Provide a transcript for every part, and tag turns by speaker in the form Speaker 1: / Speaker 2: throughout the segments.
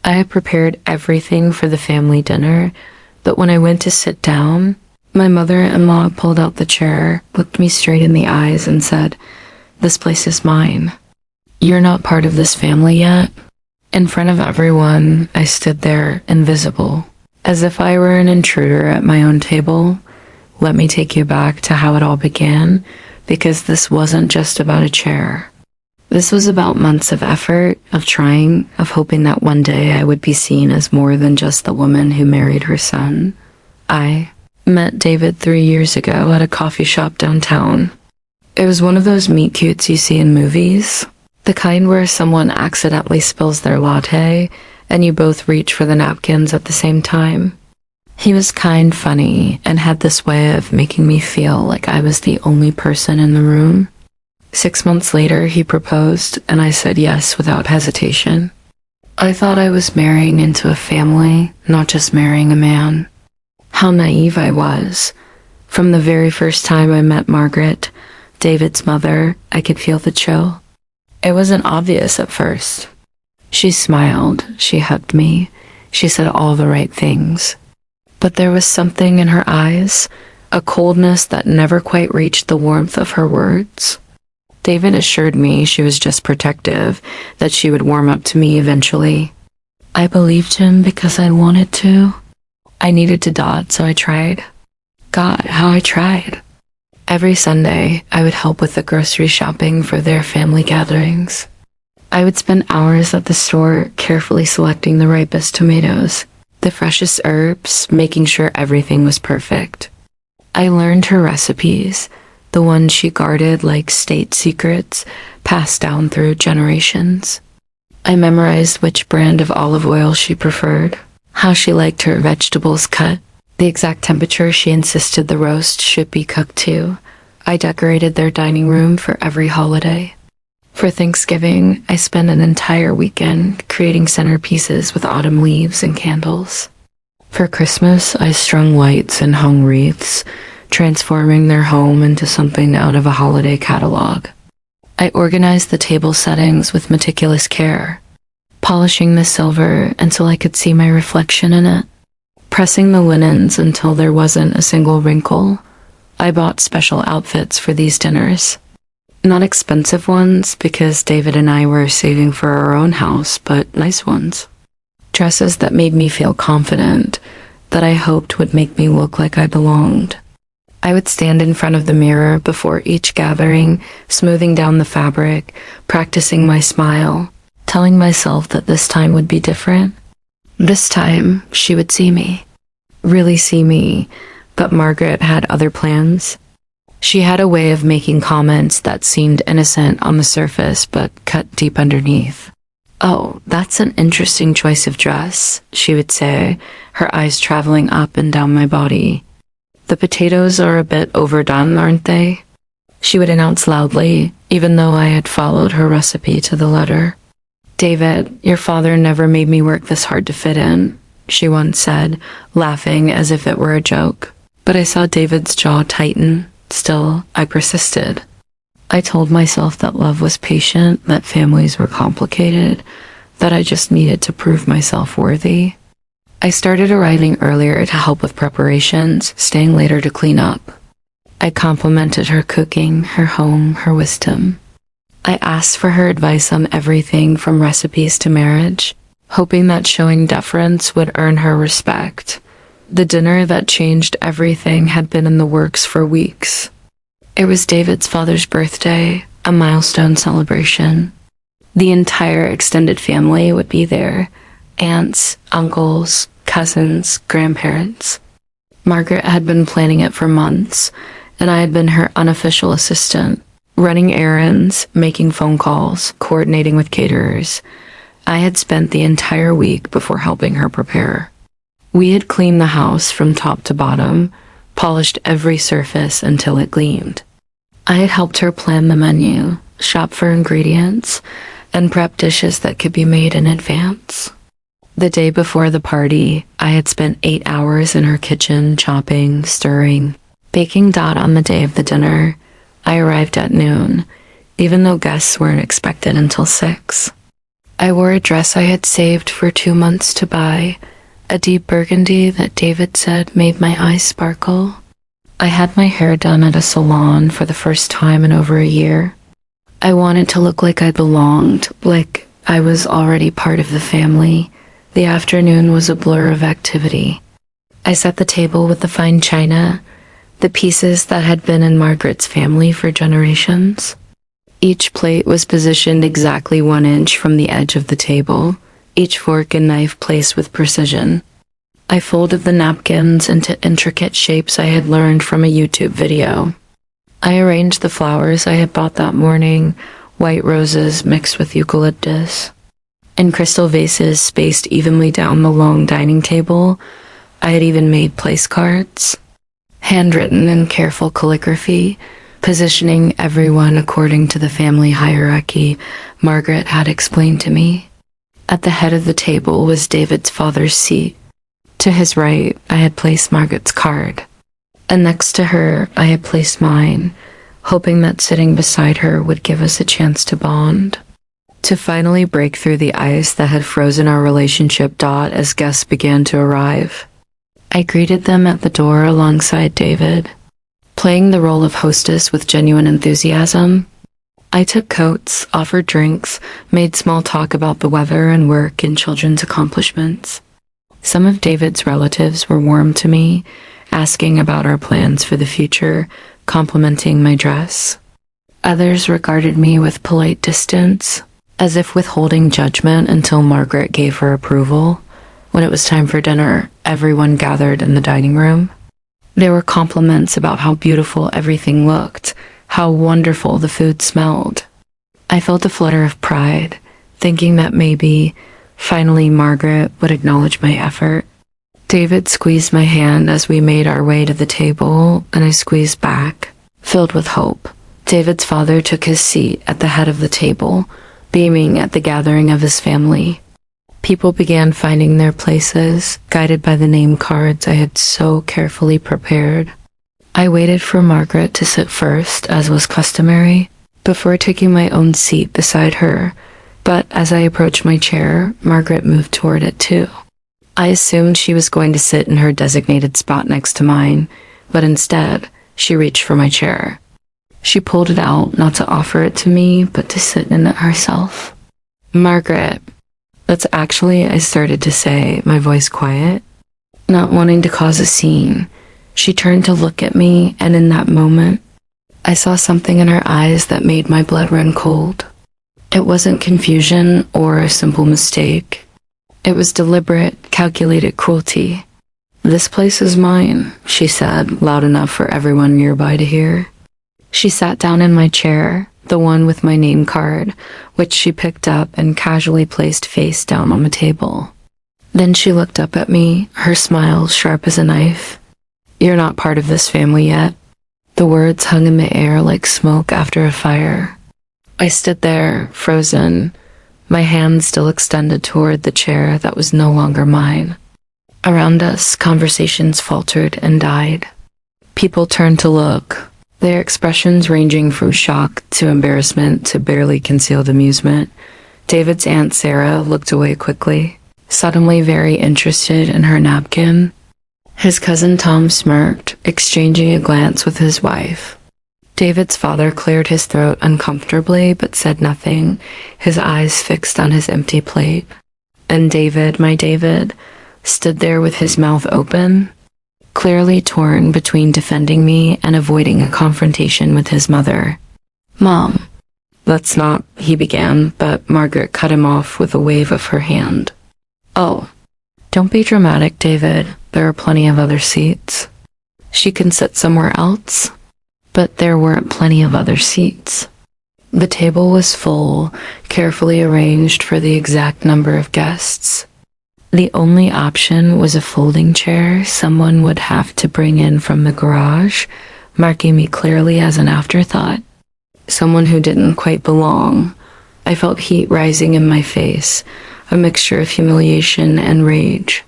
Speaker 1: I had prepared everything for the family dinner, but when I went to sit down, my mother-in-law pulled out the chair, looked me straight in the eyes, and said, "This place is mine. You're not part of this family yet." In front of everyone, I stood there, invisible, as if I were an intruder at my own table. Let me take you back to how it all began, because this wasn't just about a chair. This was about months of effort, of trying, of hoping that one day I would be seen as more than just the woman who married her son. I met David 3 years ago at a coffee shop downtown. It was one of those meet cutes you see in movies, the kind where someone accidentally spills their latte and you both reach for the napkins at the same time. He was kind, funny, and had this way of making me feel like I was the only person in the room. 6 months later, he proposed, and I said yes without hesitation. I thought I was marrying into a family, not just marrying a man. How naive I was. From the very first time I met Margaret, David's mother, I could feel the chill. It wasn't obvious at first. She smiled, she hugged me, she said all the right things. But there was something in her eyes, a coldness that never quite reached the warmth of her words. David assured me she was just protective, that she would warm up to me eventually. I believed him because I wanted to. I needed to dot, so I tried. God, how I tried. Every Sunday, I would help with the grocery shopping for their family gatherings. I would spend hours at the store carefully selecting the ripest tomatoes, the freshest herbs, making sure everything was perfect. I learned her recipes, the ones she guarded like state secrets, passed down through generations. I memorized which brand of olive oil she preferred, how she liked her vegetables cut, the exact temperature she insisted the roast should be cooked to. I decorated their dining room for every holiday. For Thanksgiving, I spent an entire weekend creating centerpieces with autumn leaves and candles. For Christmas, I strung lights and hung wreaths, transforming their home into something out of a holiday catalog. I organized the table settings with meticulous care, polishing the silver until I could see my reflection in it, pressing the linens until there wasn't a single wrinkle. I bought special outfits for these dinners. Not expensive ones, because David and I were saving for our own house, but nice ones. Dresses that made me feel confident, that I hoped would make me look like I belonged. I would stand in front of the mirror before each gathering, smoothing down the fabric, practicing my smile, telling myself that this time would be different. This time, she would see me. Really see me, but Margaret had other plans. She had a way of making comments that seemed innocent on the surface but cut deep underneath. "Oh, that's an interesting choice of dress," she would say, her eyes traveling up and down my body. "The potatoes are a bit overdone, aren't they?" she would announce loudly, even though I had followed her recipe to the letter. "David, your father never made me work this hard to fit in," she once said, laughing as if it were a joke. But I saw David's jaw tighten. Still, I persisted. I told myself that love was patient, that families were complicated, that I just needed to prove myself worthy. I started arriving earlier to help with preparations, staying later to clean up. I complimented her cooking, her home, her wisdom. I asked for her advice on everything from recipes to marriage, hoping that showing deference would earn her respect. The dinner that changed everything had been in the works for weeks. It was David's father's birthday, a milestone celebration. The entire extended family would be there: aunts, uncles, cousins, grandparents. Margaret had been planning it for months, and I had been her unofficial assistant, running errands, making phone calls, coordinating with caterers. I had spent the entire week before helping her prepare. We had cleaned the house from top to bottom, polished every surface until it gleamed. I had helped her plan the menu, shop for ingredients, and prep dishes that could be made in advance. The day before the party, I had spent 8 hours in her kitchen, chopping, stirring, baking Dot on the day of the dinner. I arrived at noon, even though guests weren't expected until 6. I wore a dress I had saved for 2 months to buy, a deep burgundy that David said made my eyes sparkle. I had my hair done at a salon for the first time in over a year. I wanted to look like I belonged, like I was already part of the family. The afternoon was a blur of activity. I set the table with the fine china, the pieces that had been in Margaret's family for generations. Each plate was positioned exactly 1 inch from the edge of the table, each fork and knife placed with precision. I folded the napkins into intricate shapes I had learned from a YouTube video. I arranged the flowers I had bought that morning, white roses mixed with eucalyptus. In crystal vases spaced evenly down the long dining table, I had even made place cards, handwritten in careful calligraphy, positioning everyone according to the family hierarchy Margaret had explained to me. At the head of the table was David's father's seat. To his right, I had placed Margaret's card, and next to her, I had placed mine, hoping that sitting beside her would give us a chance to bond, to finally break through the ice that had frozen our relationship as guests began to arrive. I greeted them at the door alongside David, playing the role of hostess with genuine enthusiasm. I took coats, offered drinks, made small talk about the weather and work and children's accomplishments. Some of David's relatives were warm to me, asking about our plans for the future, complimenting my dress. Others regarded me with polite distance, as if withholding judgment until Margaret gave her approval. When it was time for dinner, everyone gathered in the dining room. There were compliments about how beautiful everything looked, how wonderful the food smelled. I felt a flutter of pride, thinking that maybe, finally, Margaret would acknowledge my effort. David squeezed my hand as we made our way to the table, and I squeezed back, filled with hope. David's father took his seat at the head of the table, beaming at the gathering of his family. People began finding their places, guided by the name cards I had so carefully prepared. I waited for Margaret to sit first, as was customary, before taking my own seat beside her, but as I approached my chair, Margaret moved toward it too. I assumed she was going to sit in her designated spot next to mine, but instead, she reached for my chair. She pulled it out, not to offer it to me, but to sit in it herself. Margaret. I started to say, my voice quiet. Not wanting to cause a scene, she turned to look at me, and in that moment, I saw something in her eyes that made my blood run cold. It wasn't confusion or a simple mistake. It was deliberate, calculated cruelty. "This place is mine," she said, loud enough for everyone nearby to hear. She sat down in my chair, the one with my name card, which she picked up and casually placed face down on the table. Then she looked up at me, her smile sharp as a knife. "You're not part of this family yet." The words hung in the air like smoke after a fire. I stood there, frozen, my hand still extended toward the chair that was no longer mine. Around us, conversations faltered and died. People turned to look, their expressions ranging from shock to embarrassment to barely concealed amusement. David's Aunt Sarah looked away quickly, suddenly very interested in her napkin. His cousin Tom smirked, exchanging a glance with his wife. David's father cleared his throat uncomfortably but said nothing, his eyes fixed on his empty plate. And David, my David, stood there with his mouth open, clearly torn between defending me and avoiding a confrontation with his mother. "Mom, let's not," he began, but Margaret cut him off with a wave of her hand. "Oh, don't be dramatic, David. There are plenty of other seats. She can sit somewhere else." But there weren't plenty of other seats. The table was full, carefully arranged for the exact number of guests. The only option was a folding chair someone would have to bring in from the garage, marking me clearly as an afterthought. Someone who didn't quite belong. I felt heat rising in my face, a mixture of humiliation and rage.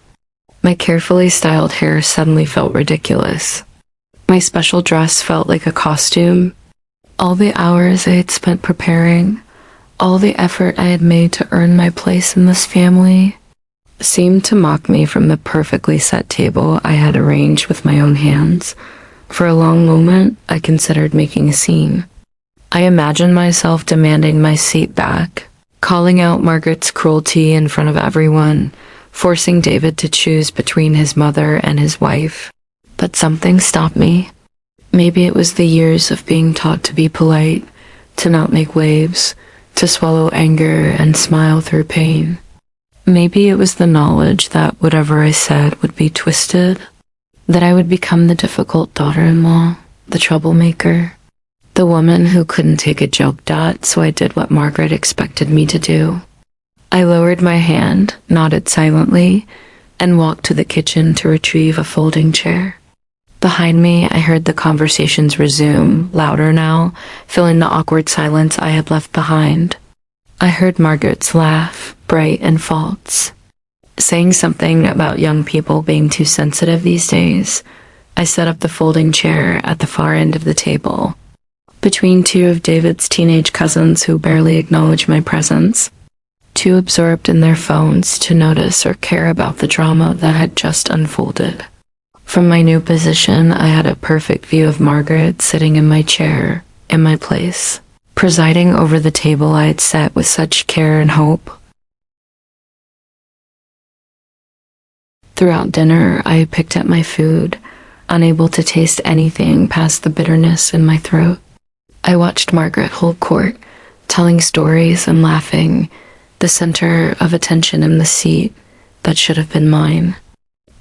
Speaker 1: My carefully styled hair suddenly felt ridiculous. My special dress felt like a costume. All the hours I had spent preparing, All the effort I had made to earn my place in this family seemed to mock me from the perfectly set table I had arranged with my own hands. For a long moment, I considered making a scene. I imagined myself demanding my seat back, calling out Margaret's cruelty in front of everyone, forcing David to choose between his mother and his wife. But something stopped me. Maybe it was the years of being taught to be polite, to not make waves, to swallow anger and smile through pain. Maybe it was the knowledge that whatever I said would be twisted, that I would become the difficult daughter-in-law, the troublemaker, the woman who couldn't take a joke dot, so I did what Margaret expected me to do. I lowered my hand, nodded silently, and walked to the kitchen to retrieve a folding chair. Behind me, I heard the conversations resume, louder now, filling the awkward silence I had left behind. I heard Margaret's laugh, bright and false, saying something about young people being too sensitive these days. I set up the folding chair at the far end of the table, between two of David's teenage cousins who barely acknowledged my presence, too absorbed in their phones to notice or care about the drama that had just unfolded. From my new position, I had a perfect view of Margaret sitting in my chair, in my place, presiding over the table I had set with such care and hope. Throughout dinner, I picked at my food, unable to taste anything past the bitterness in my throat. I watched Margaret hold court, telling stories and laughing, the center of attention in the seat that should have been mine.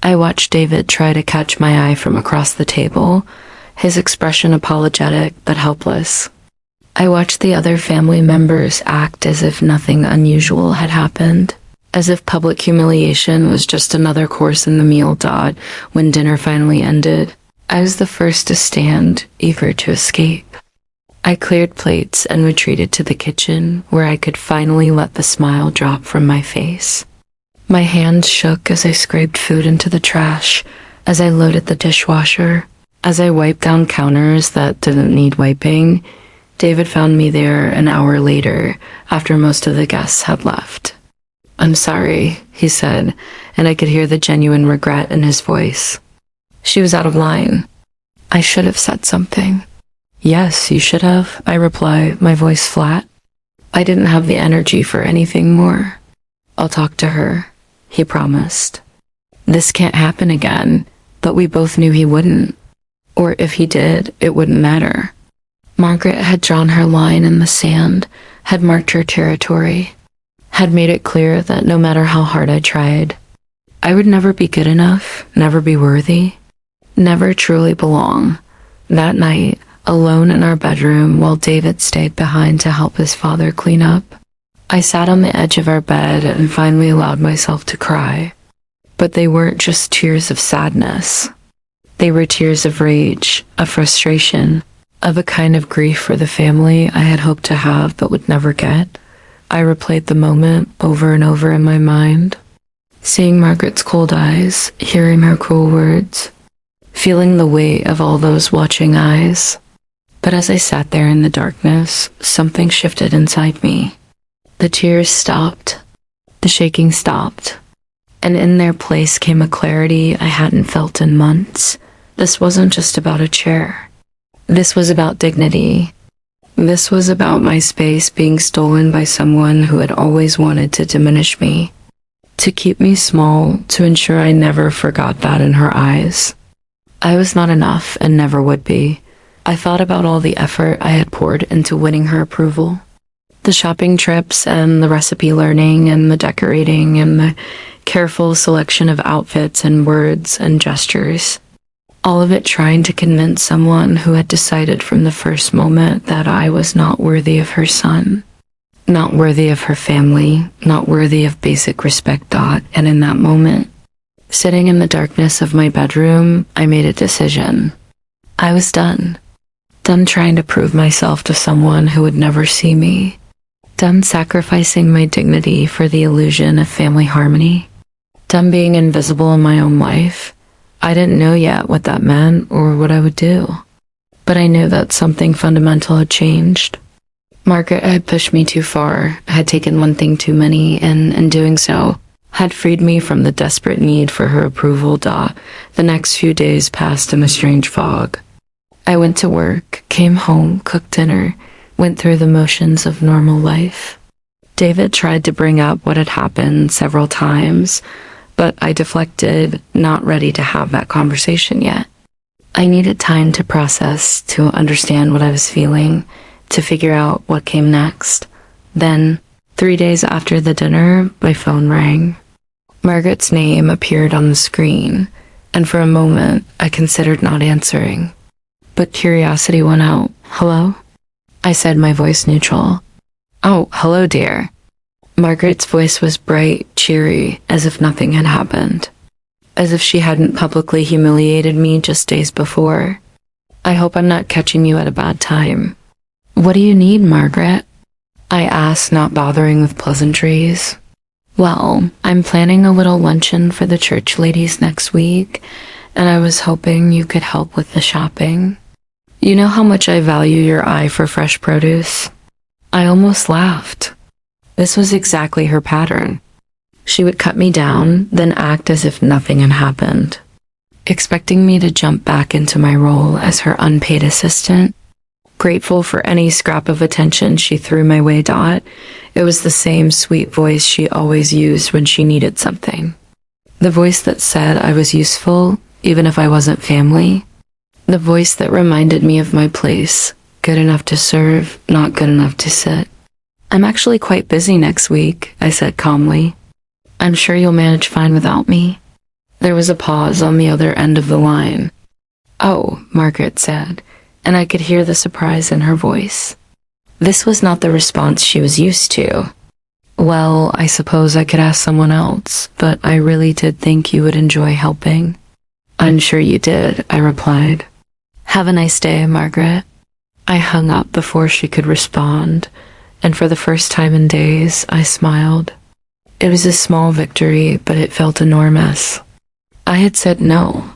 Speaker 1: I watched David try to catch my eye from across the table, his expression apologetic but helpless. I watched the other family members act as if nothing unusual had happened, as if public humiliation was just another course in the meal dot when dinner finally ended. I was the first to stand, eager to escape. I cleared plates and retreated to the kitchen, where I could finally let the smile drop from my face. My hands shook as I scraped food into the trash, as I loaded the dishwasher, as I wiped down counters that didn't need wiping. David found me there an hour later, after most of the guests had left. "I'm sorry," he said, and I could hear the genuine regret in his voice. "She was out of line. I should have said something." "Yes, you should have," I replied, my voice flat. I didn't have the energy for anything more. "I'll talk to her," he promised. This can't happen again, but we both knew he wouldn't. Or if he did, it wouldn't matter. Margaret had drawn her line in the sand, had marked her territory, had made it clear that no matter how hard I tried, I would never be good enough, never be worthy, never truly belong. That night, alone in our bedroom while David stayed behind to help his father clean up, I sat on the edge of our bed and finally allowed myself to cry. But they weren't just tears of sadness. They were tears of rage, of frustration, of a kind of grief for the family I had hoped to have but would never get. I replayed the moment over and over in my mind, seeing Margaret's cold eyes, hearing her cruel words, feeling the weight of all those watching eyes. But as I sat there in the darkness, something shifted inside me. The tears stopped, the shaking stopped, and in their place came a clarity I hadn't felt in months. This wasn't just about a chair. This was about dignity. This was about my space being stolen by someone who had always wanted to diminish me, to keep me small, to ensure I never forgot that in her eyes. I was not enough and never would be. I thought about all the effort I had poured into winning her approval. The shopping trips and the recipe learning and the decorating and the careful selection of outfits and words and gestures. All of it trying to convince someone who had decided from the first moment that I was not worthy of her son, not worthy of her family, not worthy of basic respect. And in that moment, sitting in the darkness of my bedroom, I made a decision. I was done. Done trying to prove myself to someone who would never see me. Done sacrificing my dignity for the illusion of family harmony. Done being invisible in my own life. I didn't know yet what that meant or what I would do, but I knew that something fundamental had changed. Margaret had pushed me too far, had taken one thing too many, and in doing so, had freed me from the desperate need for her approval. The next few days passed in a strange fog. I went to work, came home, cooked dinner, went through the motions of normal life. David tried to bring up what had happened several times, but I deflected, not ready to have that conversation yet. I needed time to process, to understand what I was feeling, to figure out what came next. Then, 3 days after the dinner, my phone rang. Margaret's name appeared on the screen, and for a moment, I considered not answering. But curiosity won out. "Hello?" I said, my voice neutral. "Oh, hello, dear." Margaret's voice was bright, cheery, as if nothing had happened. As if she hadn't publicly humiliated me just days before. "I hope I'm not catching you at a bad time." "What do you need, Margaret?" I asked, not bothering with pleasantries. "Well, I'm planning a little luncheon for the church ladies next week, and I was hoping you could help with the shopping. You know how much I value your eye for fresh produce." I almost laughed. This was exactly her pattern. She would cut me down, then act as if nothing had happened, expecting me to jump back into my role as her unpaid assistant. Grateful for any scrap of attention she threw my way. It was the same sweet voice she always used when she needed something. The voice that said I was useful, even if I wasn't family. The voice that reminded me of my place, good enough to serve, not good enough to sit. "I'm actually quite busy next week," I said calmly. "I'm sure you'll manage fine without me." There was a pause on the other end of the line. "Oh," Margaret said, and I could hear the surprise in her voice. This was not the response she was used to. "Well, I suppose I could ask someone else, but I really did think you would enjoy helping." "I'm sure you did," I replied. "Have a nice day, Margaret." I hung up before she could respond, and for the first time in days, I smiled. It was a small victory, but it felt enormous. I had said no.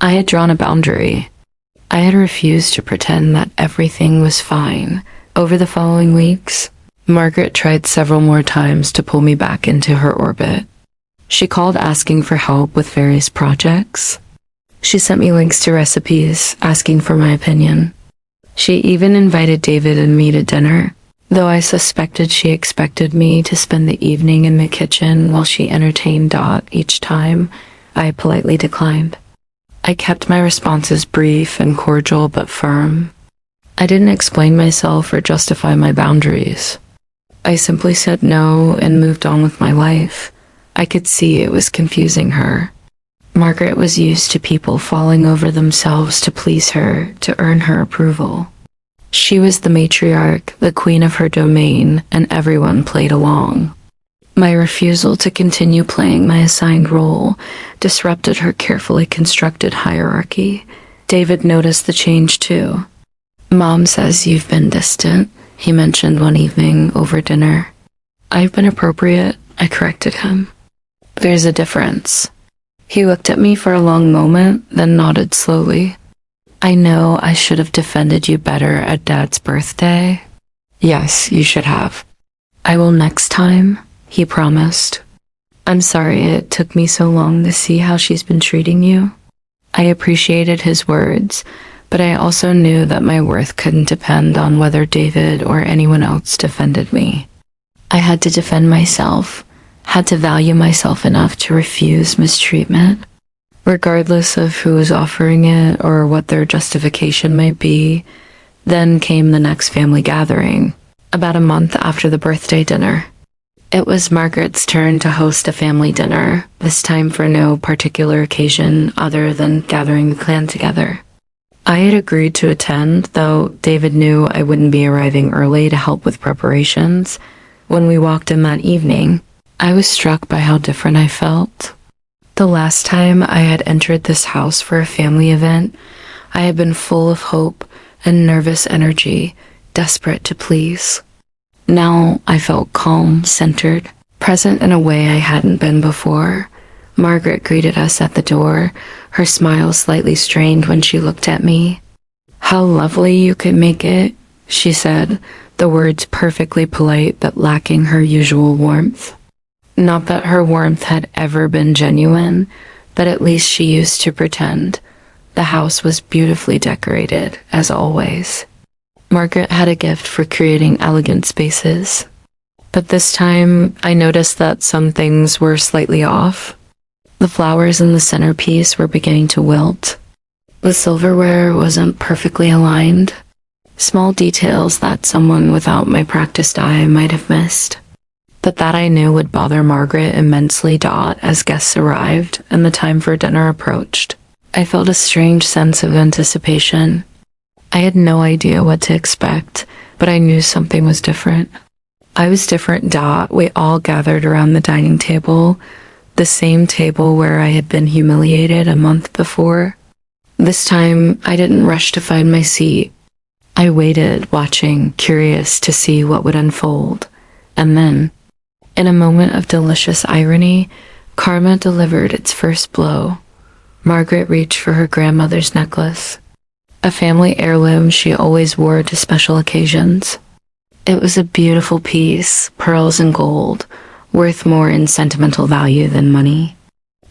Speaker 1: I had drawn a boundary. I had refused to pretend that everything was fine. Over the following weeks, Margaret tried several more times to pull me back into her orbit. She called asking for help with various projects. She sent me links to recipes, asking for my opinion. She even invited David and me to dinner, though I suspected she expected me to spend the evening in the kitchen while she entertained each time. I politely declined. I kept my responses brief and cordial but firm. I didn't explain myself or justify my boundaries. I simply said no and moved on with my life. I could see it was confusing her. Margaret was used to people falling over themselves to please her, to earn her approval. She was the matriarch, the queen of her domain, and everyone played along. My refusal to continue playing my assigned role disrupted her carefully constructed hierarchy. David noticed the change too. "Mom says you've been distant," he mentioned one evening over dinner. "I've been appropriate," I corrected him. "There's a difference." He looked at me for a long moment, then nodded slowly. "I know I should have defended you better at Dad's birthday." "Yes, you should have." "I will next time," he promised. "I'm sorry it took me so long to see how she's been treating you." I appreciated his words, but I also knew that my worth couldn't depend on whether David or anyone else defended me. I had to defend myself, had to value myself enough to refuse mistreatment, regardless of who was offering it or what their justification might be. Then came the next family gathering, about a month after the birthday dinner. It was Margaret's turn to host a family dinner, this time for no particular occasion other than gathering the clan together. I had agreed to attend, though David knew I wouldn't be arriving early to help with preparations. When we walked in that evening, I was struck by how different I felt. The last time I had entered this house for a family event, I had been full of hope and nervous energy, desperate to please. Now I felt calm, centered, present in a way I hadn't been before. Margaret greeted us at the door, her smile slightly strained when she looked at me. "How lovely you could make it," she said, the words perfectly polite but lacking her usual warmth. Not that her warmth had ever been genuine, but at least she used to pretend. The house was beautifully decorated, as always. Margaret had a gift for creating elegant spaces. But this time, I noticed that some things were slightly off. The flowers in the centerpiece were beginning to wilt. The silverware wasn't perfectly aligned. Small details that someone without my practiced eye might have missed. But that I knew would bother Margaret immensely. As guests arrived and the time for dinner approached, I felt a strange sense of anticipation. I had no idea what to expect, but I knew something was different. I was different. We all gathered around the dining table, the same table where I had been humiliated a month before. This time, I didn't rush to find my seat. I waited, watching, curious to see what would unfold. And then, in a moment of delicious irony, karma delivered its first blow. Margaret reached for her grandmother's necklace, a family heirloom she always wore to special occasions. It was a beautiful piece, pearls and gold, worth more in sentimental value than money.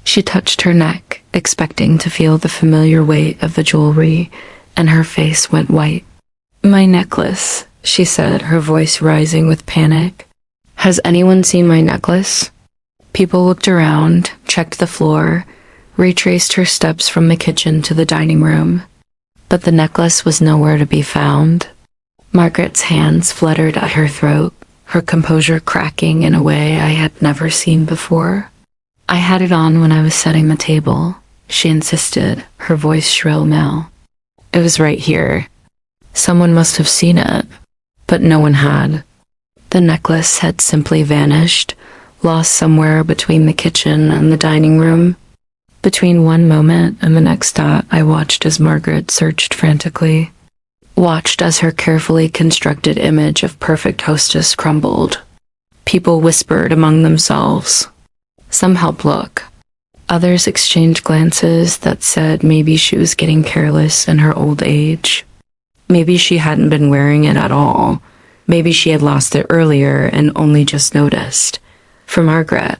Speaker 1: She touched her neck, expecting to feel the familiar weight of the jewelry, and her face went white. "My necklace," she said, her voice rising with panic. "Has anyone seen my necklace?" People looked around, checked the floor, retraced her steps from the kitchen to the dining room. But the necklace was nowhere to be found. Margaret's hands fluttered at her throat, her composure cracking in a way I had never seen before. "I had it on when I was setting the table," she insisted, her voice shrill now. "It was right here. Someone must have seen it, but no one had." The necklace had simply vanished, lost somewhere between the kitchen and the dining room. Between one moment and the next, I watched as Margaret searched frantically, watched as her carefully constructed image of perfect hostess crumbled. People whispered among themselves. Some helped look. Others exchanged glances that said maybe she was getting careless in her old age. Maybe she hadn't been wearing it at all. Maybe she had lost it earlier and only just noticed. For Margaret,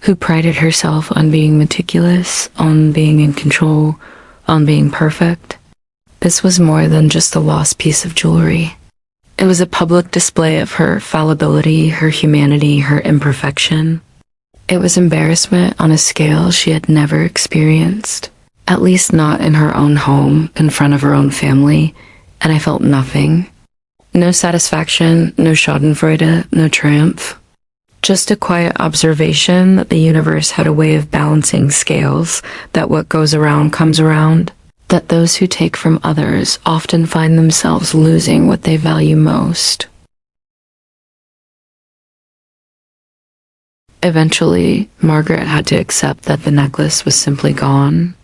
Speaker 1: who prided herself on being meticulous, on being in control, on being perfect, this was more than just a lost piece of jewelry. It was a public display of her fallibility, her humanity, her imperfection. It was embarrassment on a scale she had never experienced, at least not in her own home, in front of her own family, and I felt nothing. No satisfaction, no schadenfreude, no triumph. Just a quiet observation that the universe had a way of balancing scales, that what goes around comes around, that those who take from others often find themselves losing what they value most. Eventually, Margaret had to accept that the necklace was simply gone.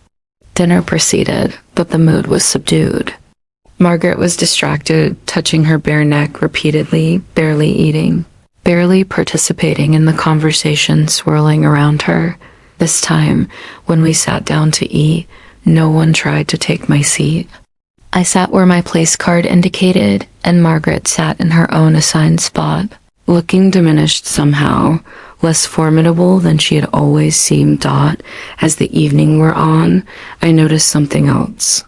Speaker 1: Dinner proceeded, but the mood was subdued. Margaret was distracted, touching her bare neck repeatedly, barely eating, barely participating in the conversation swirling around her. This time, when we sat down to eat, no one tried to take my seat. I sat where my place card indicated, and Margaret sat in her own assigned spot, looking diminished somehow, less formidable than she had always seemed. As the evening wore on, I noticed something else.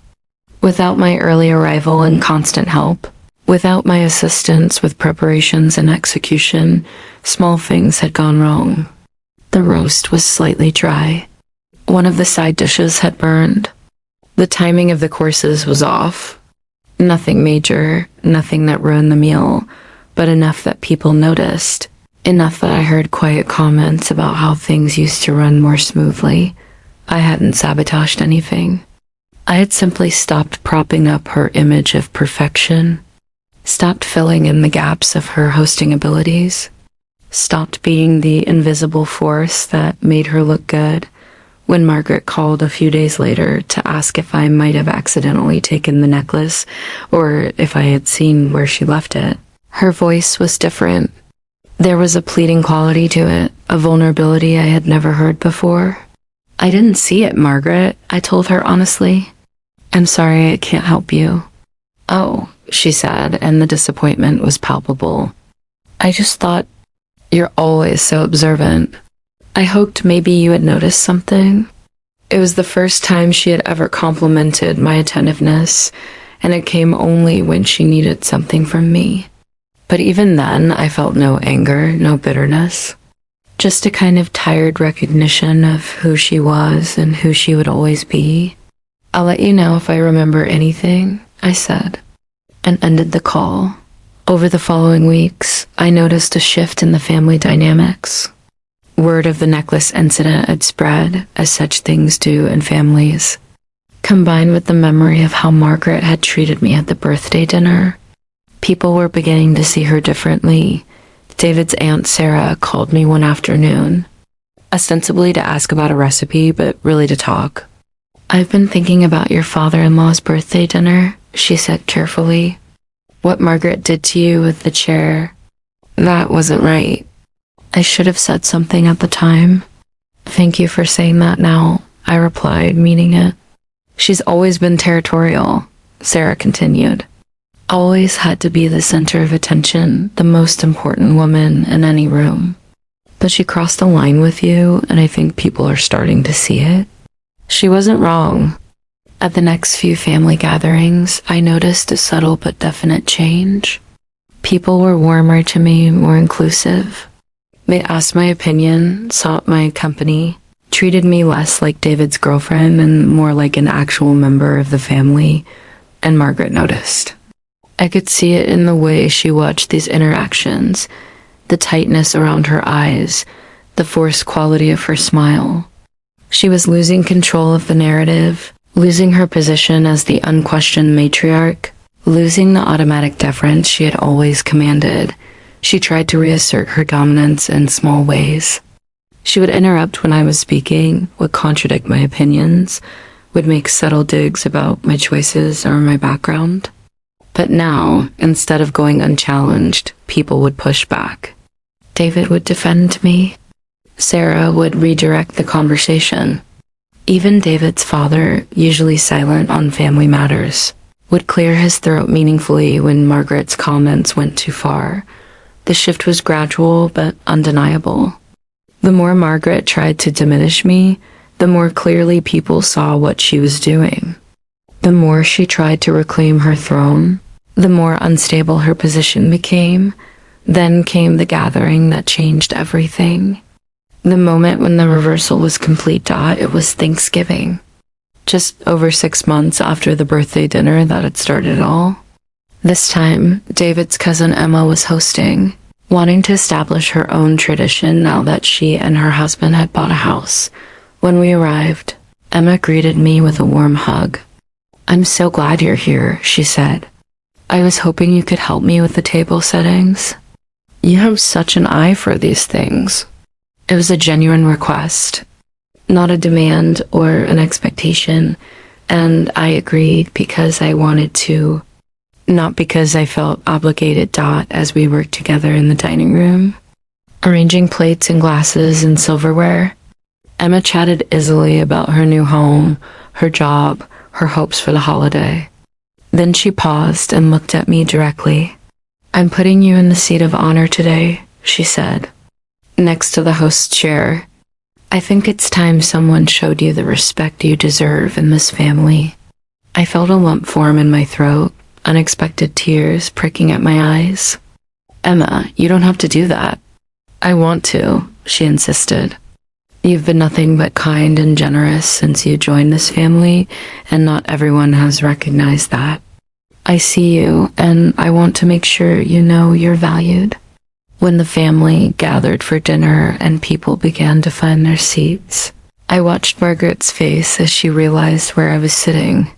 Speaker 1: Without my early arrival and constant help, without my assistance with preparations and execution, small things had gone wrong. The roast was slightly dry. One of the side dishes had burned. The timing of the courses was off. Nothing major, nothing that ruined the meal, but enough that people noticed. Enough that I heard quiet comments about how things used to run more smoothly. I hadn't sabotaged anything. I had simply stopped propping up her image of perfection, stopped filling in the gaps of her hosting abilities, stopped being the invisible force that made her look good. When Margaret called a few days later to ask if I might have accidentally taken the necklace or if I had seen where she left it, her voice was different. There was a pleading quality to it, a vulnerability I had never heard before. "I didn't see it, Margaret," I told her honestly. "I'm sorry, I can't help you." "Oh," she said, and the disappointment was palpable. I just thought, you're always so observant. I hoped maybe you had noticed something. It was the first time she had ever complimented my attentiveness, and it came only when she needed something from me. But even then, I felt no anger, no bitterness. Just a kind of tired recognition of who she was and who she would always be. I'll let you know if I remember anything, I said, and ended the call. Over the following weeks, I noticed a shift in the family dynamics. Word of the necklace incident had spread, as such things do in families. Combined with the memory of how Margaret had treated me at the birthday dinner, people were beginning to see her differently. David's Aunt Sarah called me one afternoon, ostensibly to ask about a recipe, but really to talk. I've been thinking about your father-in-law's birthday dinner, she said carefully. What Margaret did to you with the chair, that wasn't right. I should have said something at the time. Thank you for saying that now, I replied, meaning it. She's always been territorial, Sarah continued. Always had to be the center of attention, the most important woman in any room. But she crossed the line with you, and I think people are starting to see it. She wasn't wrong. At the next few family gatherings, I noticed a subtle but definite change. People were warmer to me, more inclusive. They asked my opinion, sought my company, treated me less like David's girlfriend and more like an actual member of the family, and Margaret noticed. I could see it in the way she watched these interactions, the tightness around her eyes, the forced quality of her smile. She was losing control of the narrative, losing her position as the unquestioned matriarch, losing the automatic deference she had always commanded. She tried to reassert her dominance in small ways. She would interrupt when I was speaking, would contradict my opinions, would make subtle digs about my choices or my background. But now, instead of going unchallenged, people would push back. David would defend me. Sarah would redirect the conversation. Even David's father, usually silent on family matters, would clear his throat meaningfully when Margaret's comments went too far. The shift was gradual but undeniable. The more Margaret tried to diminish me, the more clearly people saw what she was doing. The more she tried to reclaim her throne, the more unstable her position became. Then came the gathering that changed everything. The moment when the reversal was complete, it was Thanksgiving. Just over 6 months after the birthday dinner that had started it all. This time, David's cousin Emma was hosting, wanting to establish her own tradition now that she and her husband had bought a house. When we arrived, Emma greeted me with a warm hug. "I'm so glad you're here," she said. "I was hoping you could help me with the table settings. You have such an eye for these things." It was a genuine request, not a demand or an expectation, and I agreed because I wanted to, not because I felt obligated. As we worked together in the dining room, arranging plates and glasses and silverware, Emma chatted easily about her new home, her job, her hopes for the holiday. Then she paused and looked at me directly. "I'm putting you in the seat of honor today," she said, next to the host's chair. "I think it's time someone showed you the respect you deserve in this family." I felt a lump form in my throat, unexpected tears pricking at my eyes. "Emma, you don't have to do that." "I want to," she insisted. "You've been nothing but kind and generous since you joined this family, and not everyone has recognized that. I see you, and I want to make sure you know you're valued." When the family gathered for dinner and people began to find their seats, I watched Margaret's face as she realized where I was sitting,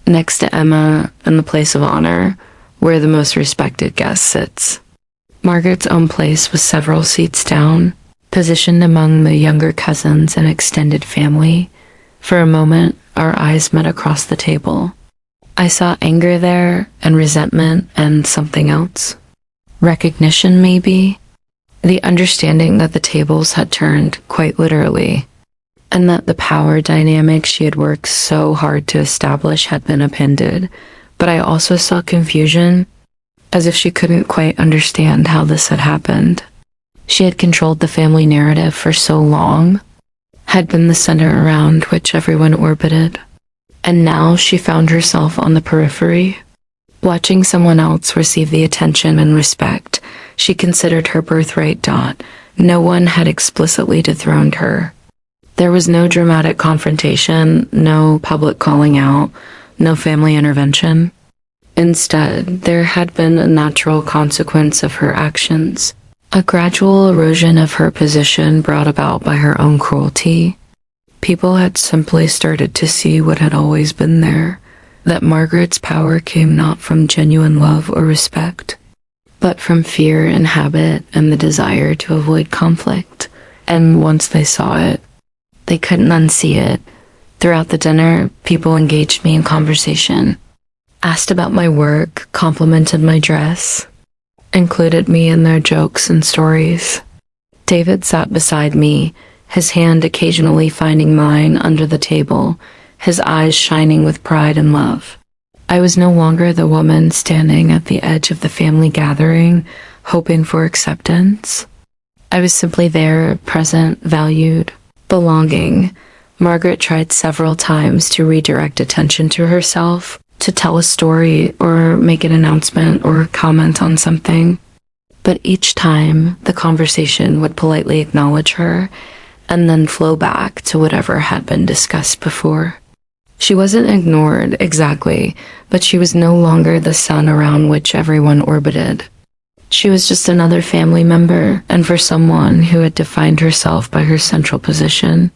Speaker 1: next to Emma in the place of honor, where the most respected guest sits. Margaret's own place was several seats down, positioned among the younger cousins and extended family. For a moment, our eyes met across the table. I saw anger there, and resentment, and something else. Recognition, maybe? The understanding that the tables had turned, quite literally, and that the power dynamic she had worked so hard to establish had been upended, but I also saw confusion, as if she couldn't quite understand how this had happened. She had controlled the family narrative for so long, had been the center around which everyone orbited, and now she found herself on the periphery, watching someone else receive the attention and respect she considered her birthright. No one had explicitly dethroned her. There was no dramatic confrontation, no public calling out, no family intervention. Instead, there had been a natural consequence of her actions, a gradual erosion of her position brought about by her own cruelty. People had simply started to see what had always been there, that Margaret's power came not from genuine love or respect, but from fear and habit and the desire to avoid conflict. And once they saw it, they couldn't unsee it. Throughout the dinner, people engaged me in conversation, asked about my work, complimented my dress, included me in their jokes and stories. David sat beside me, his hand occasionally finding mine under the table, his eyes shining with pride and love. I was no longer the woman standing at the edge of the family gathering, hoping for acceptance. I was simply there, present, valued, belonging. Margaret tried several times to redirect attention to herself, to tell a story or make an announcement or comment on something. But each time, the conversation would politely acknowledge her and then flow back to whatever had been discussed before. She wasn't ignored exactly, but she was no longer the sun around which everyone orbited. She was just another family member, and for someone who had defined herself by her central position,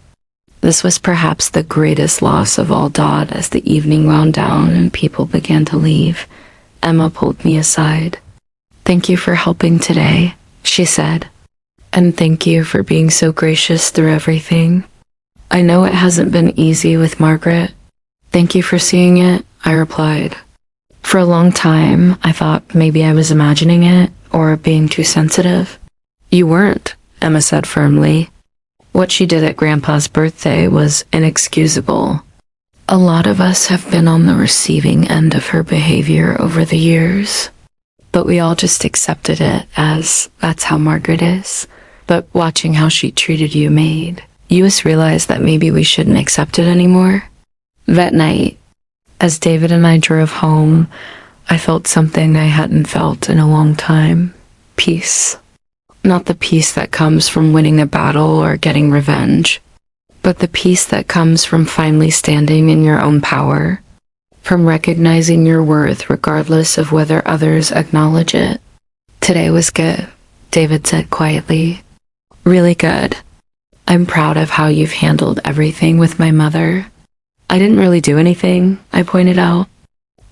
Speaker 1: this was perhaps the greatest loss of all. As the evening wound down and people began to leave, Emma pulled me aside. "Thank you for helping today," she said. "And thank you for being so gracious through everything. I know it hasn't been easy with Margaret." "Thank you for seeing it," I replied. For a long time, I thought maybe I was imagining it or being too sensitive. "You weren't," Emma said firmly. "What she did at Grandpa's birthday was inexcusable. A lot of us have been on the receiving end of her behavior over the years, but we all just accepted it as that's how Margaret is. But watching how she treated you made us realize that maybe we shouldn't accept it anymore." That night, as David and I drove home, I felt something I hadn't felt in a long time. Peace. Not the peace that comes from winning a battle or getting revenge, but the peace that comes from finally standing in your own power, from recognizing your worth regardless of whether others acknowledge it. "Today was good," David said quietly. "Really good. I'm proud of how you've handled everything with my mother." "I didn't really do anything," I pointed out.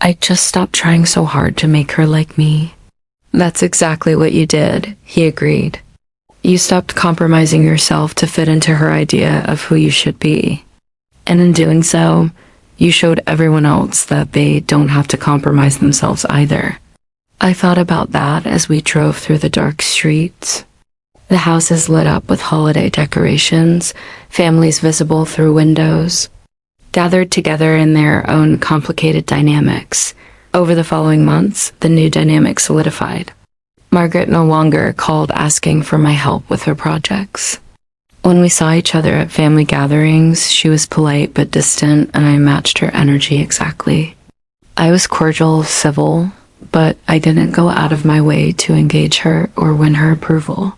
Speaker 1: "I just stopped trying so hard to make her like me." "That's exactly what you did," he agreed. "You stopped compromising yourself to fit into her idea of who you should be. And in doing so, you showed everyone else that they don't have to compromise themselves either." I thought about that as we drove through the dark streets. The houses lit up with holiday decorations, families visible through windows, gathered together in their own complicated dynamics. Over the following months, the new dynamic solidified. Margaret no longer called asking for my help with her projects. When we saw each other at family gatherings, she was polite but distant, and I matched her energy exactly. I was cordial, civil, but I didn't go out of my way to engage her or win her approval.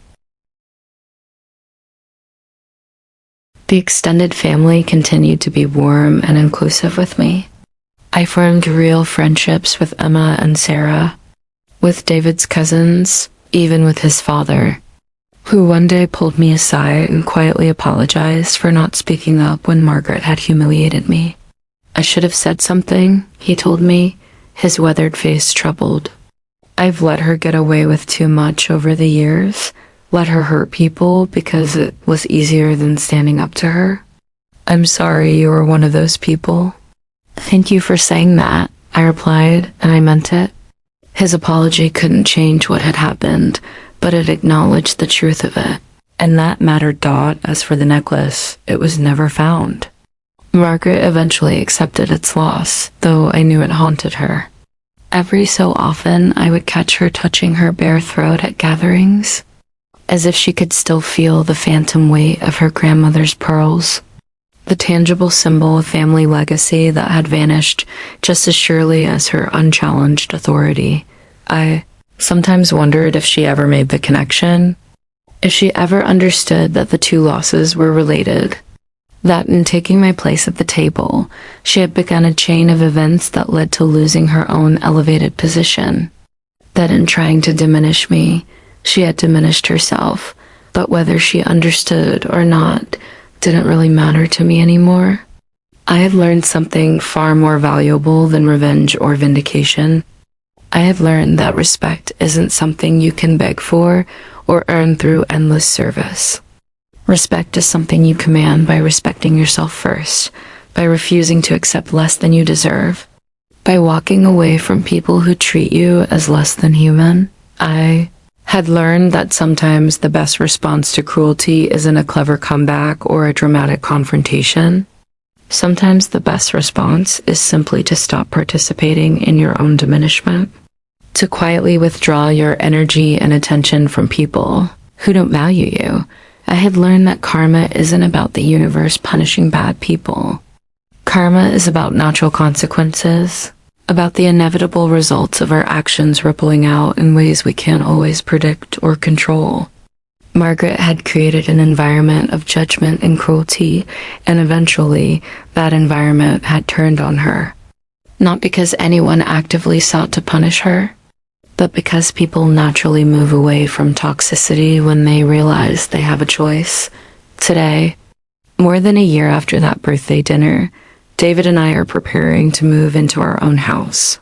Speaker 1: The extended family continued to be warm and inclusive with me. I formed real friendships with Emma and Sarah, with David's cousins, even with his father, who one day pulled me aside and quietly apologized for not speaking up when Margaret had humiliated me. "I should have said something," he told me, his weathered face troubled. "I've let her get away with too much over the years. Let her hurt people because it was easier than standing up to her. I'm sorry you were one of those people." "Thank you for saying that," I replied, and I meant it. His apology couldn't change what had happened, but it acknowledged the truth of it. And that mattered. As for the necklace, it was never found. Margaret eventually accepted its loss, though I knew it haunted her. Every so often, I would catch her touching her bare throat at gatherings, as if she could still feel the phantom weight of her grandmother's pearls, the tangible symbol of family legacy that had vanished just as surely as her unchallenged authority. I sometimes wondered if she ever made the connection, if she ever understood that the two losses were related, that in taking my place at the table, she had begun a chain of events that led to losing her own elevated position, that in trying to diminish me, she had diminished herself, but whether she understood or not didn't really matter to me anymore. I had learned something far more valuable than revenge or vindication. I had learned that respect isn't something you can beg for or earn through endless service. Respect is something you command by respecting yourself first, by refusing to accept less than you deserve, by walking away from people who treat you as less than human. I had learned that sometimes the best response to cruelty isn't a clever comeback or a dramatic confrontation. Sometimes the best response is simply to stop participating in your own diminishment, to quietly withdraw your energy and attention from people who don't value you. I had learned that karma isn't about the universe punishing bad people. Karma is about natural consequences, about the inevitable results of our actions rippling out in ways we can't always predict or control. Margaret had created an environment of judgment and cruelty, and eventually that environment had turned on her. Not because anyone actively sought to punish her, but because people naturally move away from toxicity when they realize they have a choice. Today, more than a year after that birthday dinner, David and I are preparing to move into our own house.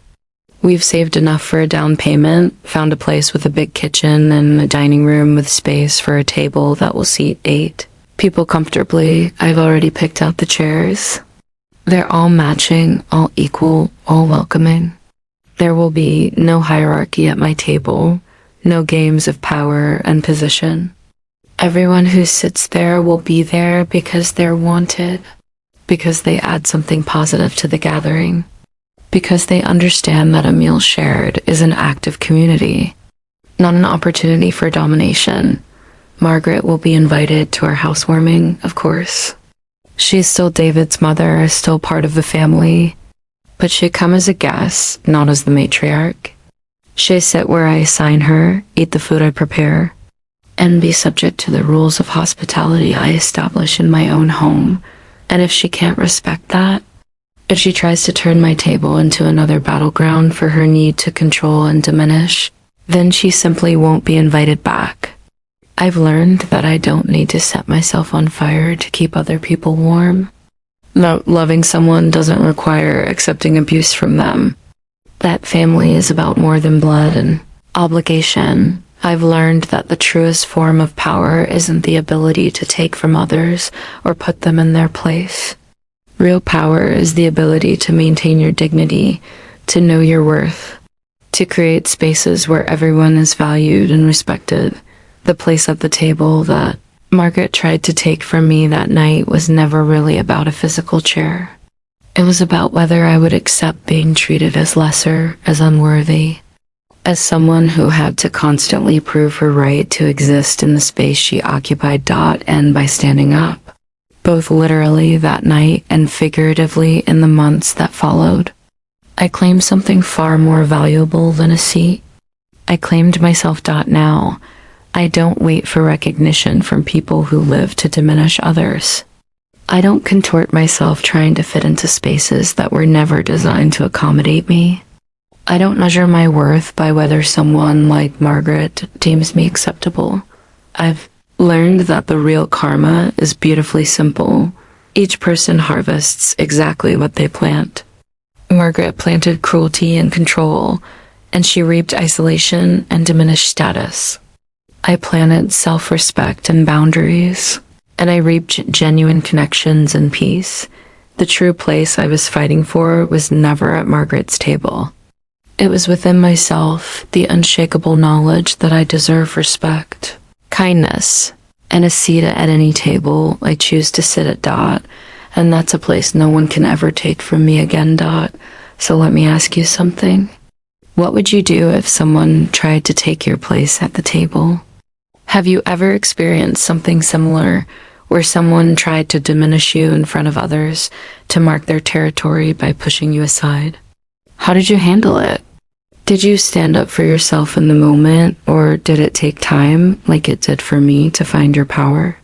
Speaker 1: We've saved enough for a down payment, found a place with a big kitchen and a dining room with space for a table that will seat 8 people comfortably. I've already picked out the chairs. They're all matching, all equal, all welcoming. There will be no hierarchy at my table, no games of power and position. Everyone who sits there will be there because they're wanted, because they add something positive to the gathering, because they understand that a meal shared is an act of community, not an opportunity for domination. Margaret will be invited to our housewarming, of course. She's still David's mother, still part of the family, but she'd come as a guest, not as the matriarch. She'd sit where I assign her, eat the food I prepare, and be subject to the rules of hospitality I establish in my own home. And if she can't respect that, if she tries to turn my table into another battleground for her need to control and diminish, then she simply won't be invited back. I've learned that I don't need to set myself on fire to keep other people warm. That loving someone doesn't require accepting abuse from them. That family is about more than blood and obligation. I've learned that the truest form of power isn't the ability to take from others or put them in their place. Real power is the ability to maintain your dignity, to know your worth, to create spaces where everyone is valued and respected. The place at the table that Margaret tried to take from me that night was never really about a physical chair. It was about whether I would accept being treated as lesser, as unworthy, as someone who had to constantly prove her right to exist in the space she occupied. And by standing up, both literally that night and figuratively in the months that followed, I claimed something far more valuable than a seat. I claimed myself. Now, I don't wait for recognition from people who live to diminish others. I don't contort myself trying to fit into spaces that were never designed to accommodate me. I don't measure my worth by whether someone like Margaret deems me acceptable. I've learned that the real karma is beautifully simple. Each person harvests exactly what they plant. Margaret planted cruelty and control, and she reaped isolation and diminished status. I planted self-respect and boundaries, and I reaped genuine connections and peace. The true place I was fighting for was never at Margaret's table. It was within myself, the unshakable knowledge that I deserve respect, kindness, and a seat at any table I choose to sit at. And that's a place no one can ever take from me again. So let me ask you something. What would you do if someone tried to take your place at the table? Have you ever experienced something similar where someone tried to diminish you in front of others to mark their territory by pushing you aside? How did you handle it? Did you stand up for yourself in the moment, or did it take time, like it did for me, to find your power?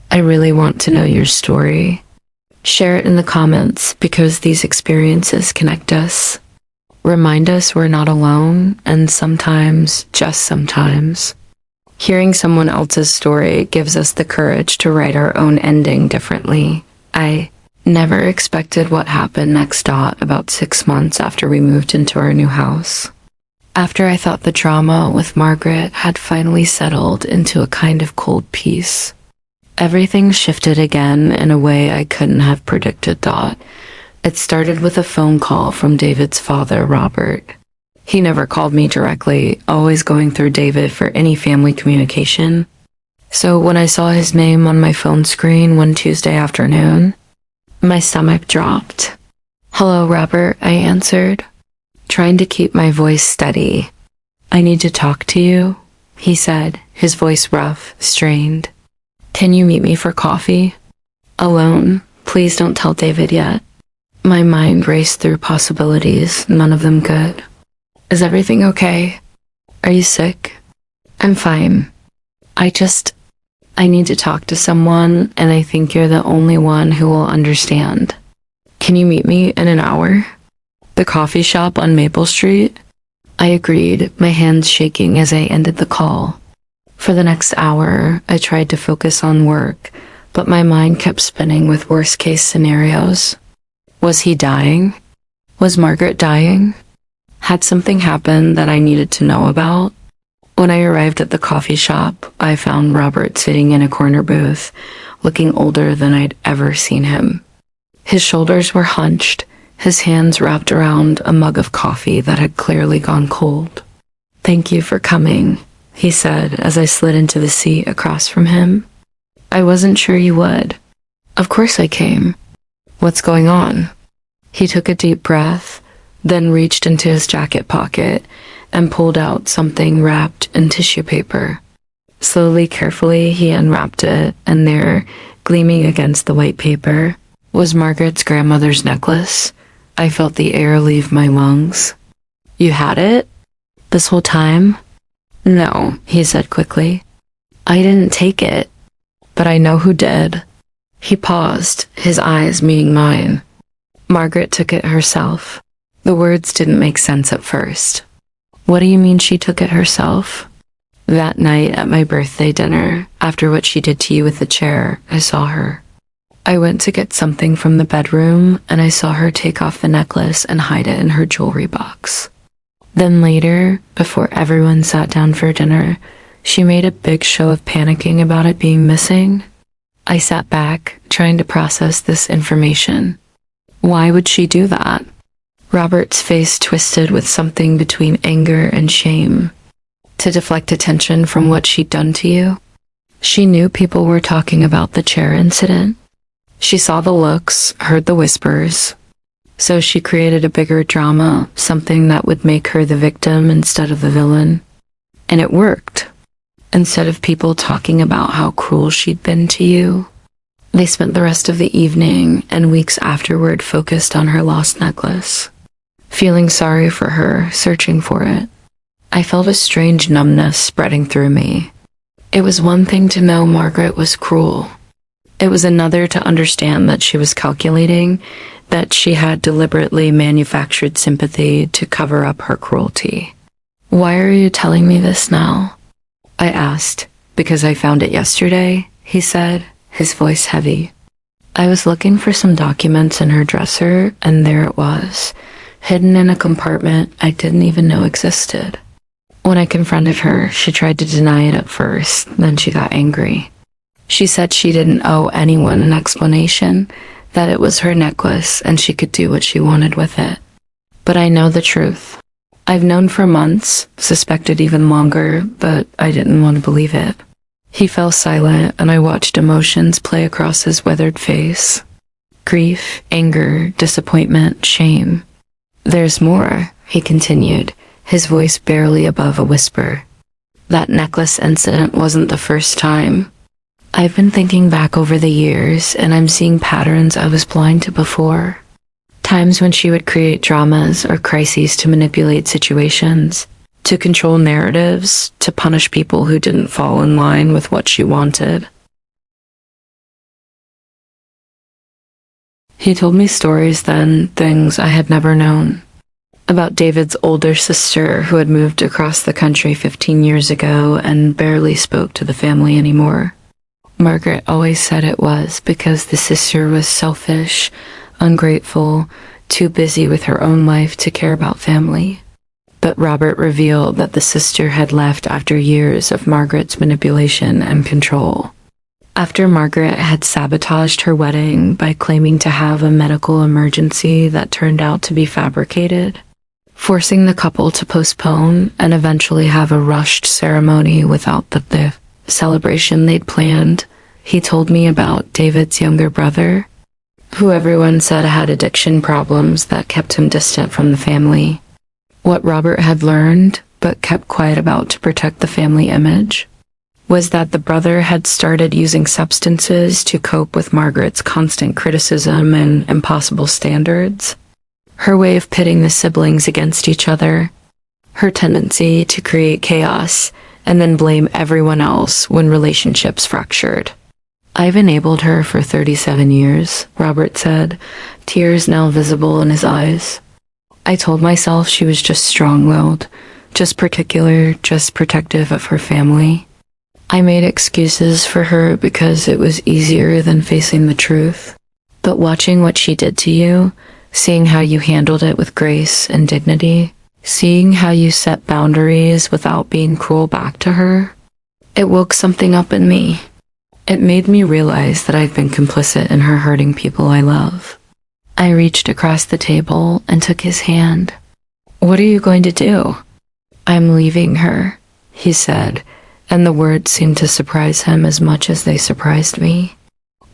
Speaker 1: I really want to know your story. Share it in the comments because these experiences connect us. Remind us we're not alone, and sometimes, just sometimes, hearing someone else's story gives us the courage to write our own ending differently. I never expected what happened next. About 6 months after we moved into our new house. After I thought the drama with Margaret had finally settled into a kind of cold peace, everything shifted again in a way I couldn't have predicted. It started with a phone call from David's father, Robert. He never called me directly, always going through David for any family communication. So when I saw his name on my phone screen one Tuesday afternoon, my stomach dropped. "Hello, Robert," I answered, trying to keep my voice steady. "I need to talk to you," he said, his voice rough, strained. "Can you meet me for coffee?" "Alone? Please don't tell David yet." My mind raced through possibilities, none of them good. "Is everything okay? Are you sick?" "I'm fine. I need to talk to someone, and I think you're the only one who will understand. Can you meet me in an hour? The coffee shop on Maple Street?" I agreed, my hands shaking as I ended the call. For the next hour, I tried to focus on work, but my mind kept spinning with worst-case scenarios. Was he dying? Was Margaret dying? Had something happened that I needed to know about? When I arrived at the coffee shop, I found Robert sitting in a corner booth, looking older than I'd ever seen him. His shoulders were hunched, his hands wrapped around a mug of coffee that had clearly gone cold. "Thank you for coming," he said as I slid into the seat across from him. "I wasn't sure you would." "Of course I came. What's going on?" He took a deep breath, then reached into his jacket pocket and pulled out something wrapped in tissue paper. Slowly, carefully, he unwrapped it, and there, gleaming against the white paper, was Margaret's grandmother's necklace. I felt the air leave my lungs. "You had it? This whole time?" "No," he said quickly. "I didn't take it, but I know who did." He paused, his eyes meeting mine. "Margaret took it herself." The words didn't make sense at first. "What do you mean she took it herself?" "That night at my birthday dinner, after what she did to you with the chair, I saw her. I went to get something from the bedroom, and I saw her take off the necklace and hide it in her jewelry box. Then later, before everyone sat down for dinner, she made a big show of panicking about it being missing." I sat back, trying to process this information. Why would she do that? Robert's face twisted with something between anger and shame. To deflect attention from what she'd done to you? She knew people were talking about the chair incident. She saw the looks, heard the whispers. So she created a bigger drama, something that would make her the victim instead of the villain. And it worked. Instead of people talking about how cruel she'd been to you, they spent the rest of the evening and weeks afterward focused on her lost necklace. Feeling sorry for her, searching for it. I felt a strange numbness spreading through me. It was one thing to know Margaret was cruel. It was another to understand that she was calculating, that she had deliberately manufactured sympathy to cover up her cruelty. "Why are you telling me this now?" I asked. "Because I found it yesterday," he said, his voice heavy. I was looking for some documents in her dresser, and there it was, hidden in a compartment I didn't even know existed. When I confronted her, she tried to deny it at first, then she got angry. She said she didn't owe anyone an explanation, that it was her necklace and she could do what she wanted with it. But I know the truth. I've known for months, suspected even longer, but I didn't want to believe it. He fell silent, and I watched emotions play across his weathered face. Grief, anger, disappointment, shame. "There's more," he continued, his voice barely above a whisper. That necklace incident wasn't the first time. I've been thinking back over the years, and I'm seeing patterns I was blind to before. Times when she would create dramas or crises to manipulate situations, to control narratives, to punish people who didn't fall in line with what she wanted. He told me stories then, things I had never known. About David's older sister who had moved across the country 15 years ago and barely spoke to the family anymore. Margaret always said it was because the sister was selfish, ungrateful, too busy with her own life to care about family. But Robert revealed that the sister had left after years of Margaret's manipulation and control. After Margaret had sabotaged her wedding by claiming to have a medical emergency that turned out to be fabricated, forcing the couple to postpone and eventually have a rushed ceremony without the celebration they'd planned, he told me about David's younger brother, who everyone said had addiction problems that kept him distant from the family. What Robert had learned, but kept quiet about to protect the family image, was that the brother had started using substances to cope with Margaret's constant criticism and impossible standards, her way of pitting the siblings against each other, her tendency to create chaos and then blame everyone else when relationships fractured. I've enabled her for 37 years, Robert said, tears now visible in his eyes. I told myself she was just strong-willed, just particular, just protective of her family. I made excuses for her because it was easier than facing the truth. But watching what she did to you, seeing how you handled it with grace and dignity, seeing how you set boundaries without being cruel back to her, it woke something up in me. It made me realize that I'd been complicit in her hurting people I love. I reached across the table and took his hand. "What are you going to do?" "I'm leaving her," he said, and the words seemed to surprise him as much as they surprised me.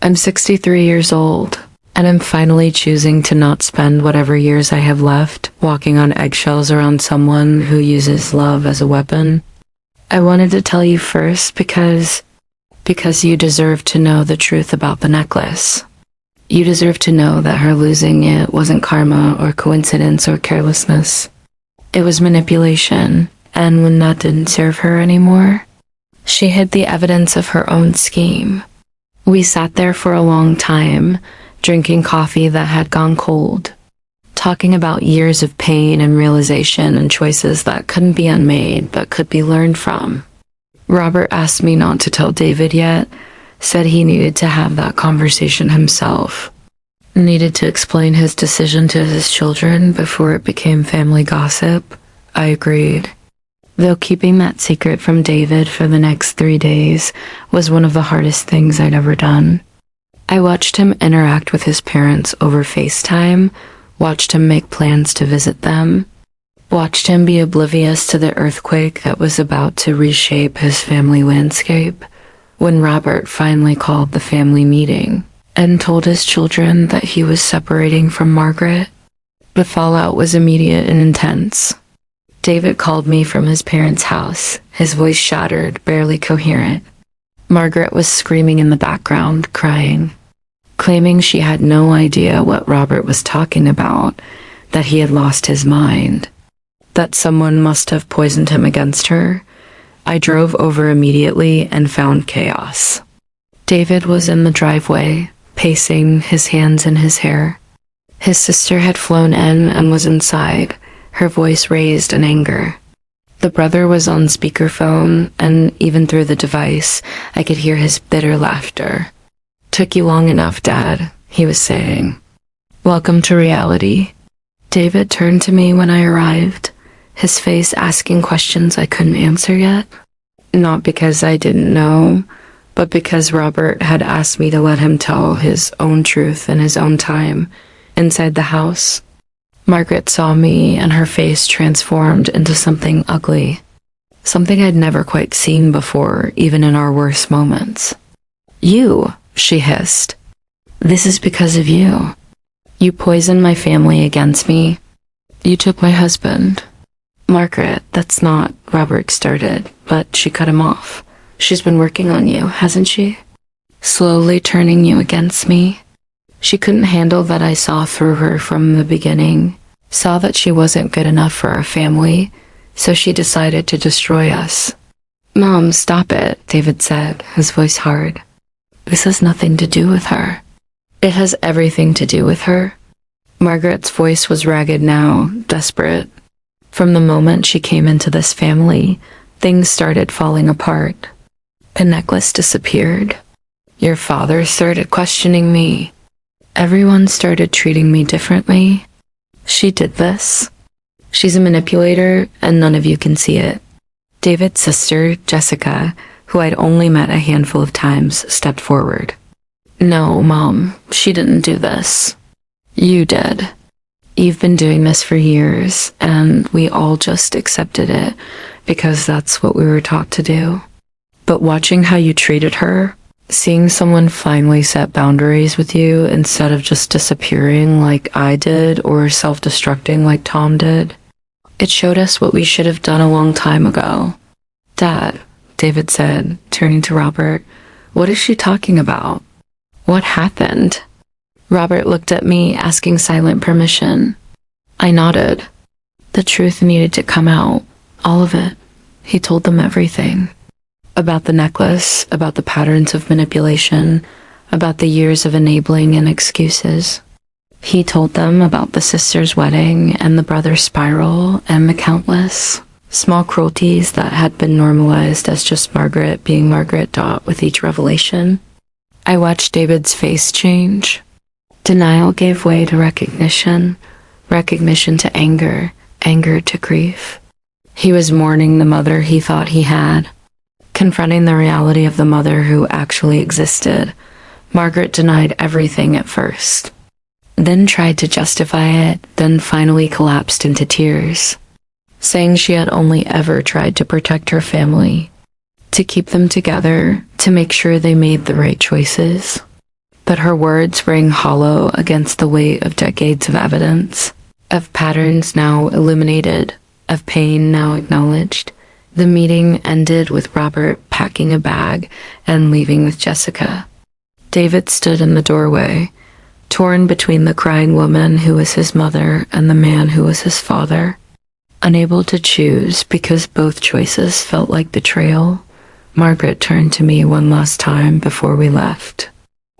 Speaker 1: "I'm 63 years old, and I'm finally choosing to not spend whatever years I have left walking on eggshells around someone who uses love as a weapon. I wanted to tell you first because you deserve to know the truth about the necklace. You deserve to know that her losing it wasn't karma or coincidence or carelessness. It was manipulation, and when that didn't serve her anymore, she hid the evidence of her own scheme. We sat there for a long time, drinking coffee that had gone cold, talking about years of pain and realization and choices that couldn't be unmade but could be learned from. Robert asked me not to tell David yet, said he needed to have that conversation himself, needed to explain his decision to his children before it became family gossip. I agreed. Though keeping that secret from David for the next 3 days was one of the hardest things I'd ever done. I watched him interact with his parents over FaceTime, watched him make plans to visit them, watched him be oblivious to the earthquake that was about to reshape his family landscape. When Robert finally called the family meeting and told his children that he was separating from Margaret, the fallout was immediate and intense. David called me from his parents' house, his voice shattered, barely coherent. Margaret was screaming in the background, crying, claiming she had no idea what Robert was talking about, that he had lost his mind, that someone must have poisoned him against her. I drove over immediately and found chaos. David was in the driveway, pacing, his hands in his hair. His sister had flown in and was inside, her voice raised in anger. The brother was on speakerphone, and even through the device, I could hear his bitter laughter. "Took you long enough, Dad," he was saying. "Welcome to reality." David turned to me when I arrived, his face asking questions I couldn't answer yet. Not because I didn't know, but because Robert had asked me to let him tell his own truth in his own time, inside the house. Margaret saw me, and her face transformed into something ugly, something I'd never quite seen before, even in our worst moments. "You," she hissed. "This is because of you. You poisoned my family against me. You took my husband. Margaret, that's not, Robert started, but she cut him off. She's been working on you, hasn't she? Slowly turning you against me. She couldn't handle that I saw through her from the beginning, saw that she wasn't good enough for our family, so she decided to destroy us. Mom, stop it, David said, his voice hard. This has nothing to do with her. It has everything to do with her. Margaret's voice was ragged now, desperate. From the moment she came into this family, things started falling apart. A necklace disappeared. Your father started questioning me. Everyone started treating me differently. She did this. She's a manipulator, and none of you can see it. David's sister, Jessica, who I'd only met a handful of times, stepped forward. No, Mom, she didn't do this. You did. You've been doing this for years, and we all just accepted it because that's what we were taught to do. But watching how you treated her, seeing someone finally set boundaries with you instead of just disappearing like I did or self-destructing like Tom did, it showed us what we should have done a long time ago. Dad, David said, turning to Robert, what is she talking about? What happened? Robert looked at me, asking silent permission. I nodded. The truth needed to come out, all of it. He told them everything. About the necklace, about the patterns of manipulation, about the years of enabling and excuses. He told them about the sister's wedding and the brother's spiral and the countless small cruelties that had been normalized as just Margaret being Margaret Dot with each revelation. I watched David's face change. Denial gave way to recognition, recognition to anger, anger to grief. He was mourning the mother he thought he had, confronting the reality of the mother who actually existed. Margaret denied everything at first, then tried to justify it, then finally collapsed into tears, saying she had only ever tried to protect her family, to keep them together, to make sure they made the right choices. But her words rang hollow against the weight of decades of evidence, of patterns now illuminated, of pain now acknowledged. The meeting ended with Robert packing a bag and leaving with Jessica. David stood in the doorway, torn between the crying woman who was his mother and the man who was his father. Unable to choose because both choices felt like betrayal, Margaret turned to me one last time before we left.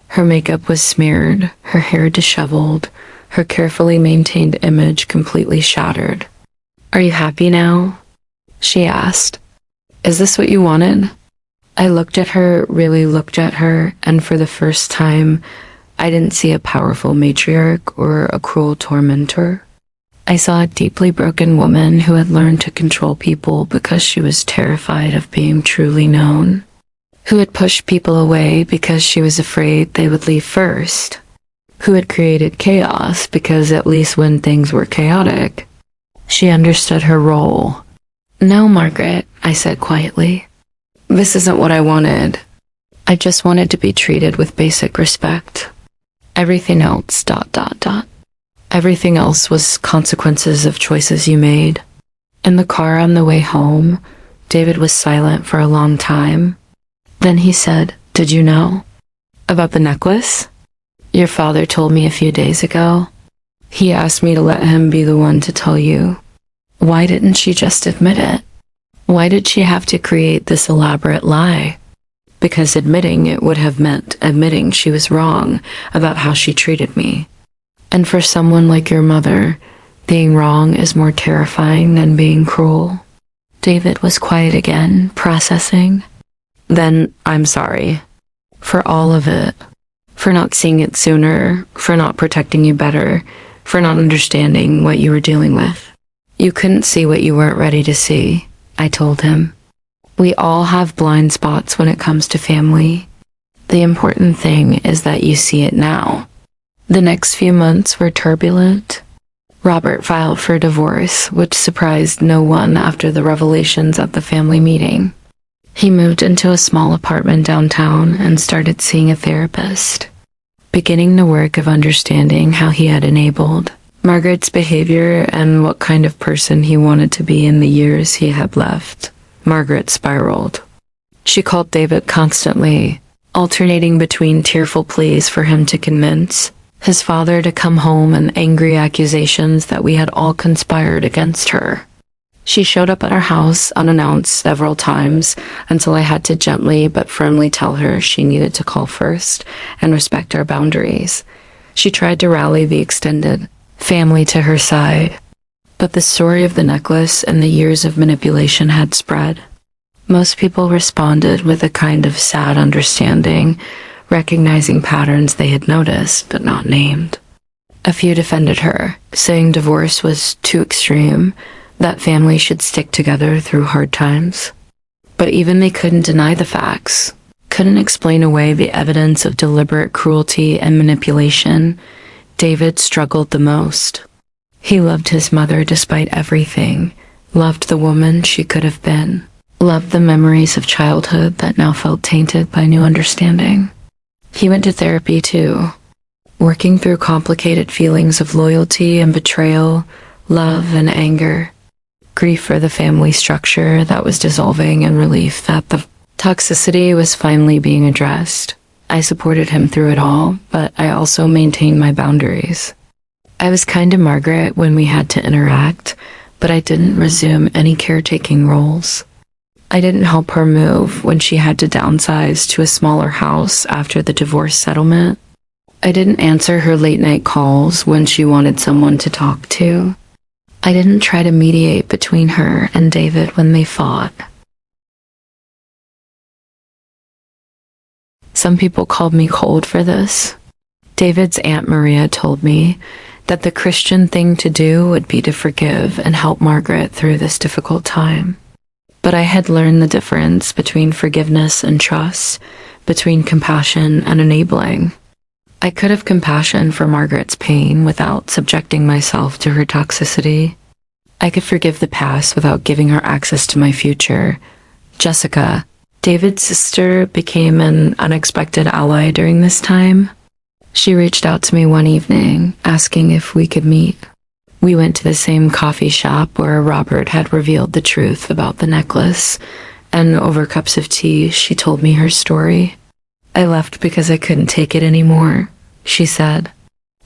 Speaker 1: Her makeup was smeared, her hair disheveled, her carefully maintained image completely shattered. Are you happy now? She asked. Is this what you wanted? I looked at her, really looked at her, and for the first time, I didn't see a powerful matriarch or a cruel tormentor. I saw a deeply broken woman who had learned to control people because she was terrified of being truly known, who had pushed people away because she was afraid they would leave first, who had created chaos because at least when things were chaotic, she understood her role. No, Margaret, I said quietly. This isn't what I wanted. I just wanted to be treated with basic respect. Everything else, ... Everything else was consequences of choices you made. In the car on the way home, David was silent for a long time. Then he said, Did you know? About the necklace? Your father told me a few days ago. He asked me to let him be the one to tell you. Why didn't she just admit it? Why did she have to create this elaborate lie? Because admitting it would have meant admitting she was wrong about how she treated me. And for someone like your mother, being wrong is more terrifying than being cruel. David was quiet again, processing. Then I'm sorry. For all of it. For not seeing it sooner, for not protecting you better, for not understanding what you were dealing with. You couldn't see what you weren't ready to see, I told him. We all have blind spots when it comes to family. The important thing is that you see it now. The next few months were turbulent. Robert filed for divorce, which surprised no one after the revelations at the family meeting. He moved into a small apartment downtown and started seeing a therapist, beginning the work of understanding how he had enabled, Margaret's behavior and what kind of person he wanted to be in the years he had left. Margaret spiraled. She called David constantly, alternating between tearful pleas for him to convince his father to come home and angry accusations that we had all conspired against her. She showed up at our house unannounced several times until I had to gently but firmly tell her she needed to call first and respect our boundaries. She tried to rally the extended family to her side, but the story of the necklace and the years of manipulation had spread. Most people responded with a kind of sad understanding, recognizing patterns they had noticed but not named. A few defended her, saying divorce was too extreme, that families should stick together through hard times. But even they couldn't deny the facts, couldn't explain away the evidence of deliberate cruelty and manipulation. David struggled the most. He loved his mother despite everything, loved the woman she could have been, loved the memories of childhood that now felt tainted by new understanding. He went to therapy too, working through complicated feelings of loyalty and betrayal, love and anger, grief for the family structure that was dissolving, and relief that the toxicity was finally being addressed. I supported him through it all, but I also maintained my boundaries. I was kind to Margaret when we had to interact, but I didn't resume any caretaking roles. I didn't help her move when she had to downsize to a smaller house after the divorce settlement. I didn't answer her late-night calls when she wanted someone to talk to. I didn't try to mediate between her and David when they fought. Some people called me cold for this. David's Aunt Maria told me that the Christian thing to do would be to forgive and help Margaret through this difficult time. But I had learned the difference between forgiveness and trust, between compassion and enabling. I could have compassion for Margaret's pain without subjecting myself to her toxicity. I could forgive the past without giving her access to my future. Jessica, David's sister, became an unexpected ally during this time. She reached out to me one evening, asking if we could meet. We went to the same coffee shop where Robert had revealed the truth about the necklace, and over cups of tea, she told me her story. I left because I couldn't take it anymore, she said.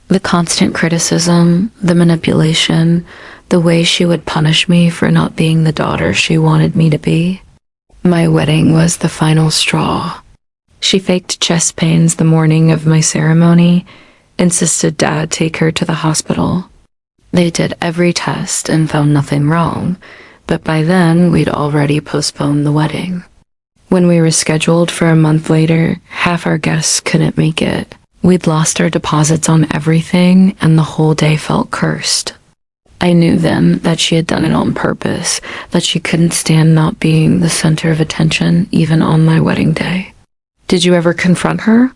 Speaker 1: The constant criticism, the manipulation, the way she would punish me for not being the daughter she wanted me to be. My wedding was the final straw. She faked chest pains the morning of my ceremony, insisted Dad take her to the hospital. They did every test and found nothing wrong, but by then we'd already postponed the wedding. When we were scheduled for a month later, half our guests couldn't make it. We'd lost our deposits on everything, and the whole day felt cursed. I knew then that she had done it on purpose, that she couldn't stand not being the center of attention even on my wedding day. Did you ever confront her?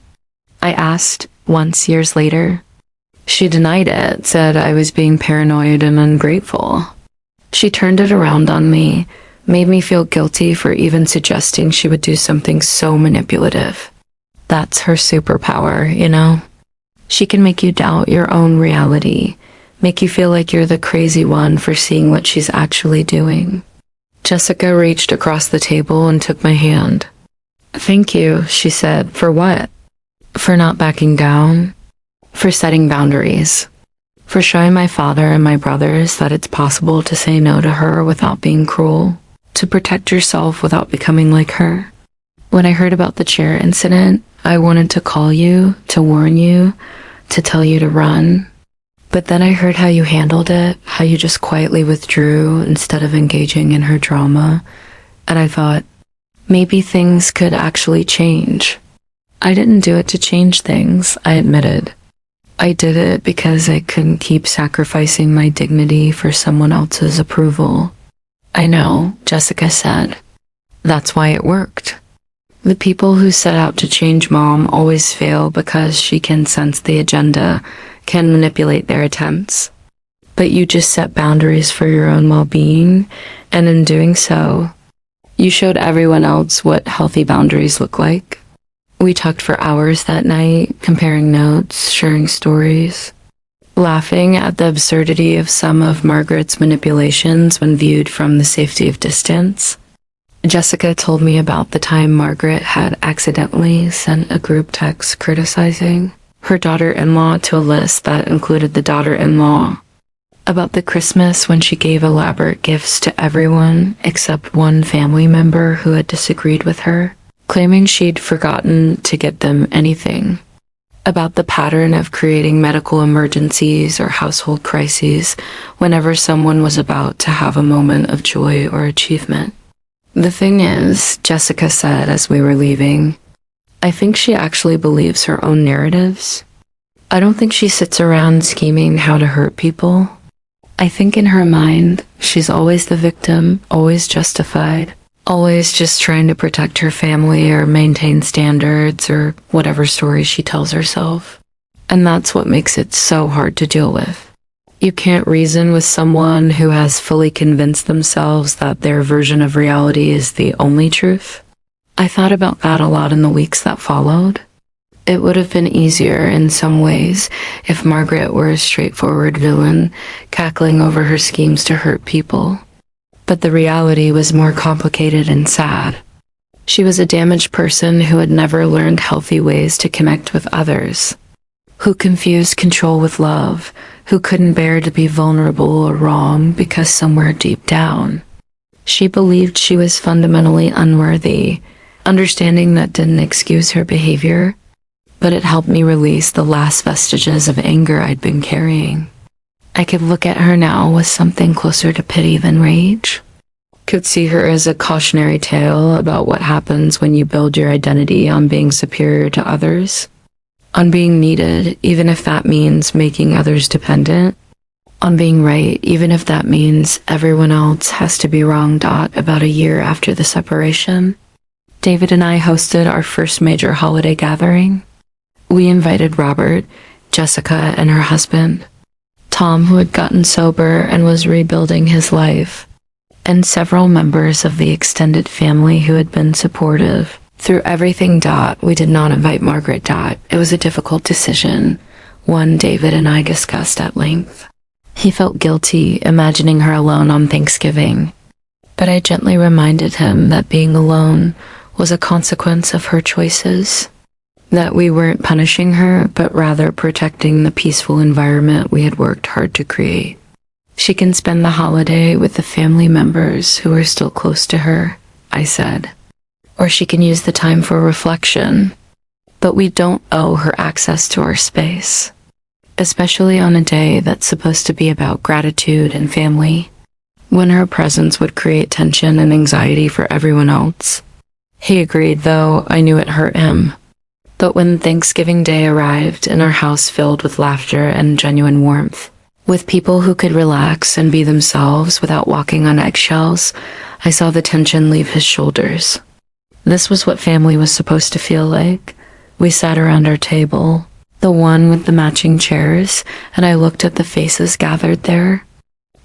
Speaker 1: I asked once years later. She denied it, said I was being paranoid and ungrateful. She turned it around on me, made me feel guilty for even suggesting she would do something so manipulative. That's her superpower, you know? She can make you doubt your own reality, make you feel like you're the crazy one for seeing what she's actually doing. Jessica reached across the table and took my hand. Thank you, she said. For what? For not backing down. For setting boundaries. For showing my father and my brothers that it's possible to say no to her without being cruel. To protect yourself without becoming like her. When I heard about the chair incident, I wanted to call you, to warn you, to tell you to run. But then I heard how you handled it, how you just quietly withdrew instead of engaging in her drama, and I thought, maybe things could actually change. I didn't do it to change things, I admitted. I did it because I couldn't keep sacrificing my dignity for someone else's approval. I know, Jessica said. That's why it worked. The people who set out to change Mom always fail because she can sense the agenda, can manipulate their attempts. But you just set boundaries for your own well-being, and in doing so, you showed everyone else what healthy boundaries look like. We talked for hours that night, comparing notes, sharing stories. laughing at the absurdity of some of Margaret's manipulations when viewed from the safety of distance. Jessica told me about the time Margaret had accidentally sent a group text criticizing her daughter-in-law to a list that included the daughter-in-law, about the Christmas when she gave elaborate gifts to everyone except one family member who had disagreed with her, claiming she'd forgotten to get them anything, about the pattern of creating medical emergencies or household crises whenever someone was about to have a moment of joy or achievement. The thing is, Jessica said as we were leaving, I think she actually believes her own narratives. I don't think she sits around scheming how to hurt people. I think in her mind, she's always the victim, always justified, always just trying to protect her family or maintain standards or whatever story she tells herself. And that's what makes it so hard to deal with. You can't reason with someone who has fully convinced themselves that their version of reality is the only truth. I thought about that a lot in the weeks that followed. It would have been easier in some ways if Margaret were a straightforward villain, cackling over her schemes to hurt people. But the reality was more complicated and sad. She was a damaged person who had never learned healthy ways to connect with others, who confused control with love, who couldn't bear to be vulnerable or wrong because somewhere deep down, she believed she was fundamentally unworthy. Understanding that didn't excuse her behavior, but it helped me release the last vestiges of anger I'd been carrying. I could look at her now with something closer to pity than rage. Could see her as a cautionary tale about what happens when you build your identity on being superior to others, on being needed, even if that means making others dependent, on being right, even if that means everyone else has to be wrong. About a year after the separation, David and I hosted our first major holiday gathering. We invited Robert, Jessica, and her husband, Tom, who had gotten sober and was rebuilding his life, and several members of the extended family who had been supportive through everything. We did not invite Margaret. It was a difficult decision, one David and I discussed at length. He felt guilty imagining her alone on Thanksgiving, but I gently reminded him that being alone was a consequence of her choices, that we weren't punishing her, but rather protecting the peaceful environment we had worked hard to create. She can spend the holiday with the family members who are still close to her, I said, or she can use the time for reflection, but we don't owe her access to our space, especially on a day that's supposed to be about gratitude and family, when her presence would create tension and anxiety for everyone else. He agreed, though I knew it hurt him. But when Thanksgiving Day arrived and our house filled with laughter and genuine warmth, with people who could relax and be themselves without walking on eggshells, I saw the tension leave his shoulders. This was what family was supposed to feel like. We sat around our table, the one with the matching chairs, and I looked at the faces gathered there.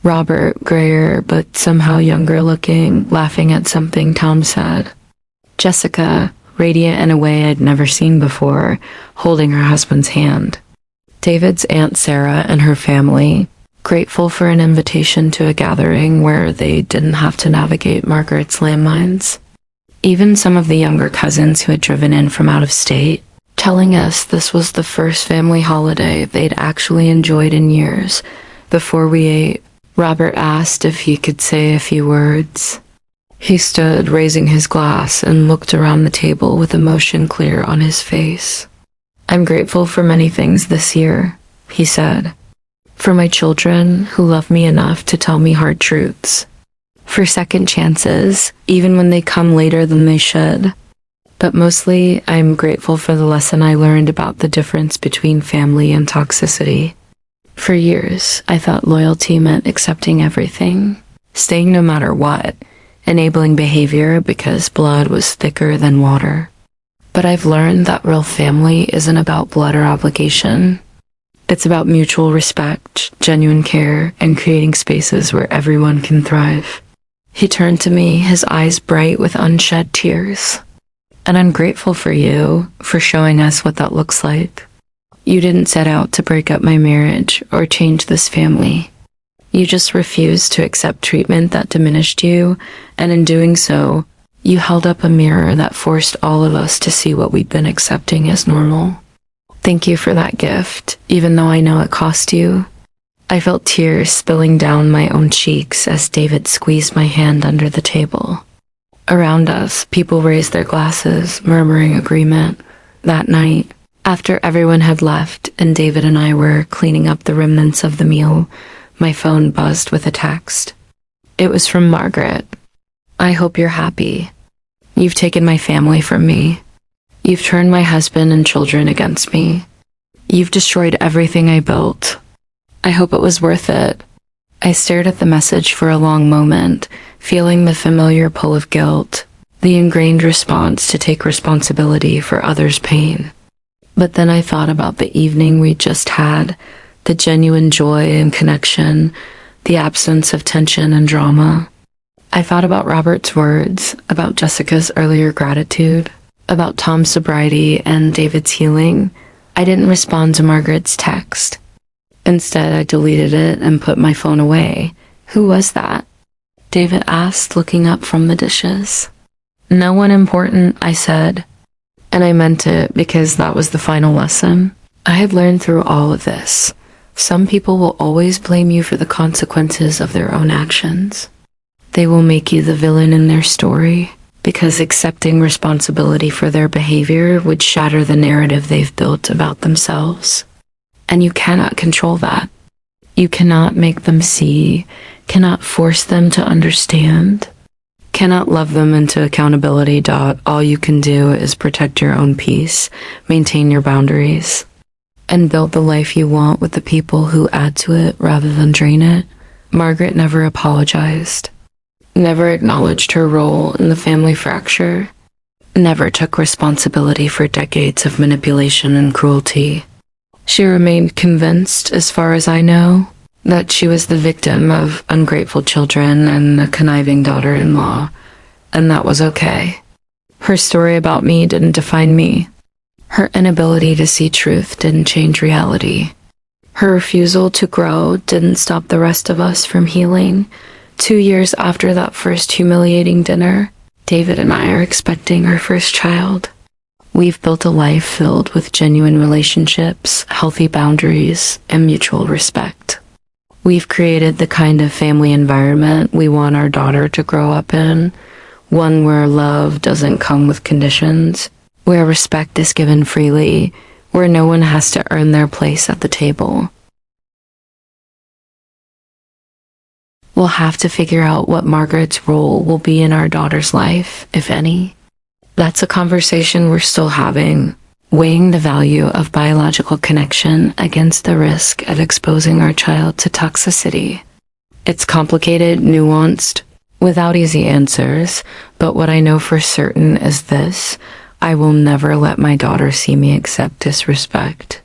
Speaker 1: Robert, grayer but somehow younger looking, laughing at something Tom said. Jessica, radiant in a way I'd never seen before, holding her husband's hand. David's Aunt Sarah and her family, grateful for an invitation to a gathering where they didn't have to navigate Margaret's landmines. Even some of the younger cousins who had driven in from out of state, telling us this was the first family holiday they'd actually enjoyed in years. Before we ate, Robert asked if he could say a few words. He stood, raising his glass, and looked around the table with emotion clear on his face. I'm grateful for many things this year, he said. For my children, who love me enough to tell me hard truths. For second chances, even when they come later than they should. But mostly, I'm grateful for the lesson I learned about the difference between family and toxicity. For years, I thought loyalty meant accepting everything, staying no matter what, enabling behavior because blood was thicker than water. But I've learned that real family isn't about blood or obligation. It's about mutual respect, genuine care, and creating spaces where everyone can thrive. He turned to me, his eyes bright with unshed tears. And I'm grateful for you, for showing us what that looks like. You didn't set out to break up my marriage or change this family. You just refused to accept treatment that diminished you, and in doing so, you held up a mirror that forced all of us to see what we'd been accepting as normal. Thank you for that gift, even though I know it cost you. I felt tears spilling down my own cheeks as David squeezed my hand under the table. Around us, people raised their glasses, murmuring agreement. That night, after everyone had left and David and I were cleaning up the remnants of the meal, my phone buzzed with a text. It was from Margaret. I hope you're happy. You've taken my family from me. You've turned my husband and children against me. You've destroyed everything I built. I hope it was worth it. I stared at the message for a long moment, feeling the familiar pull of guilt, the ingrained response to take responsibility for others' pain. But then I thought about the evening we'd just had, the genuine joy and connection, the absence of tension and drama. I thought about Robert's words, about Jessica's earlier gratitude, about Tom's sobriety and David's healing. I didn't respond to Margaret's text. Instead, I deleted it and put my phone away. Who was that? David asked, looking up from the dishes. No one important, I said. And I meant it because that was the final lesson. I had learned through all of this. Some people will always blame you for the consequences of their own actions. They will make you the villain in their story, because accepting responsibility for their behavior would shatter the narrative they've built about themselves. And you cannot control that. You cannot make them see, cannot force them to understand, cannot love them into accountability. All you can do is protect your own peace, maintain your boundaries, and build the life you want with the people who add to it rather than drain it. Margaret never apologized, never acknowledged her role in the family fracture, never took responsibility for decades of manipulation and cruelty. She remained convinced, as far as I know, that she was the victim of ungrateful children and a conniving daughter-in-law, and that was okay. Her story about me didn't define me. Her inability to see truth didn't change reality. Her refusal to grow didn't stop the rest of us from healing. 2 years after that first humiliating dinner, David and I are expecting our first child. We've built a life filled with genuine relationships, healthy boundaries, and mutual respect. We've created the kind of family environment we want our daughter to grow up in, one where love doesn't come with conditions, where respect is given freely, where no one has to earn their place at the table. We'll have to figure out what Margaret's role will be in our daughter's life, if any. That's a conversation we're still having, weighing the value of biological connection against the risk of exposing our child to toxicity. It's complicated, nuanced, without easy answers, but what I know for certain is this: I will never let my daughter see me accept disrespect.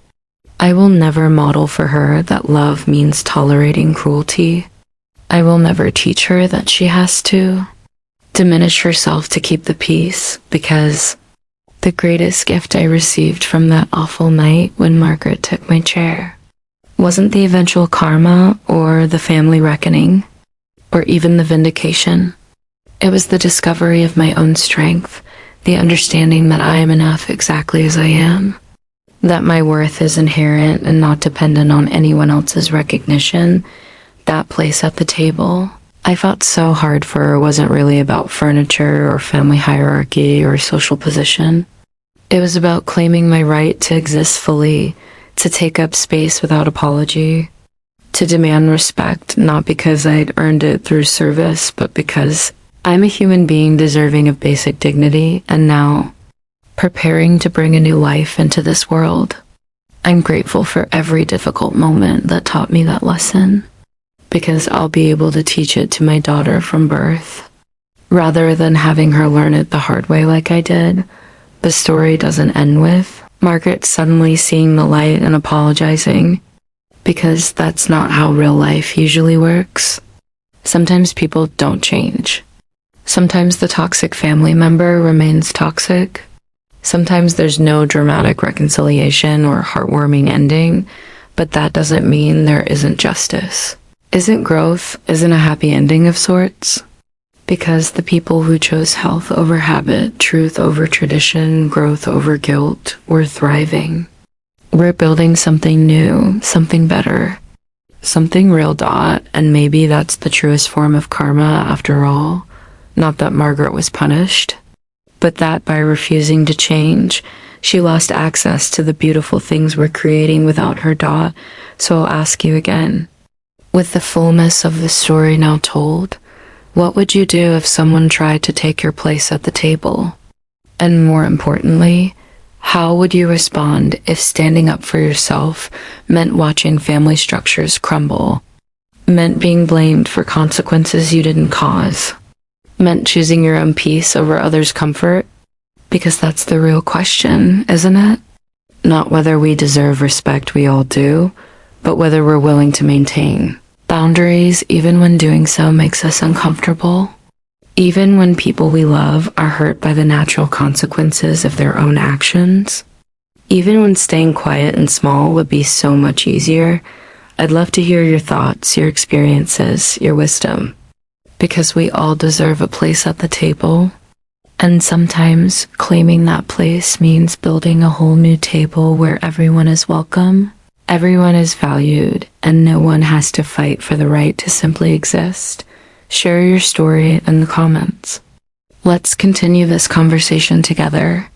Speaker 1: I will never model for her that love means tolerating cruelty. I will never teach her that she has to diminish herself to keep the peace, because the greatest gift I received from that awful night when Margaret took my chair wasn't the eventual karma or the family reckoning or even the vindication. It was the discovery of my own strength, the understanding that I am enough exactly as I am, that my worth is inherent and not dependent on anyone else's recognition. That place at the table I fought so hard for wasn't really about furniture or family hierarchy or social position. It was about claiming my right to exist fully, to take up space without apology, to demand respect, not because I'd earned it through service, but because I'm a human being deserving of basic dignity, and now preparing to bring a new life into this world. I'm grateful for every difficult moment that taught me that lesson, because I'll be able to teach it to my daughter from birth. Rather than having her learn it the hard way like I did, the story doesn't end with Margaret suddenly seeing the light and apologizing, because that's not how real life usually works. Sometimes people don't change. Sometimes the toxic family member remains toxic. Sometimes there's no dramatic reconciliation or heartwarming ending, but that doesn't mean there isn't justice. Isn't growth, isn't a happy ending of sorts? Because the people who chose health over habit, truth over tradition, growth over guilt, were thriving. We're building something new, something better, something real, and maybe that's the truest form of karma after all. Not that Margaret was punished, but that by refusing to change, she lost access to the beautiful things we're creating without her. So I'll ask you again, with the fullness of the story now told, what would you do if someone tried to take your place at the table? And more importantly, how would you respond if standing up for yourself meant watching family structures crumble, meant being blamed for consequences you didn't cause, meant choosing your own peace over others' comfort? Because that's the real question, isn't it? Not whether we deserve respect, we all do, but whether we're willing to maintain boundaries even when doing so makes us uncomfortable. Even when people we love are hurt by the natural consequences of their own actions. Even when staying quiet and small would be so much easier. I'd love to hear your thoughts, your experiences, your wisdom. Because we all deserve a place at the table. And sometimes claiming that place means building a whole new table where everyone is welcome, everyone is valued, and no one has to fight for the right to simply exist. Share your story in the comments. Let's continue this conversation together.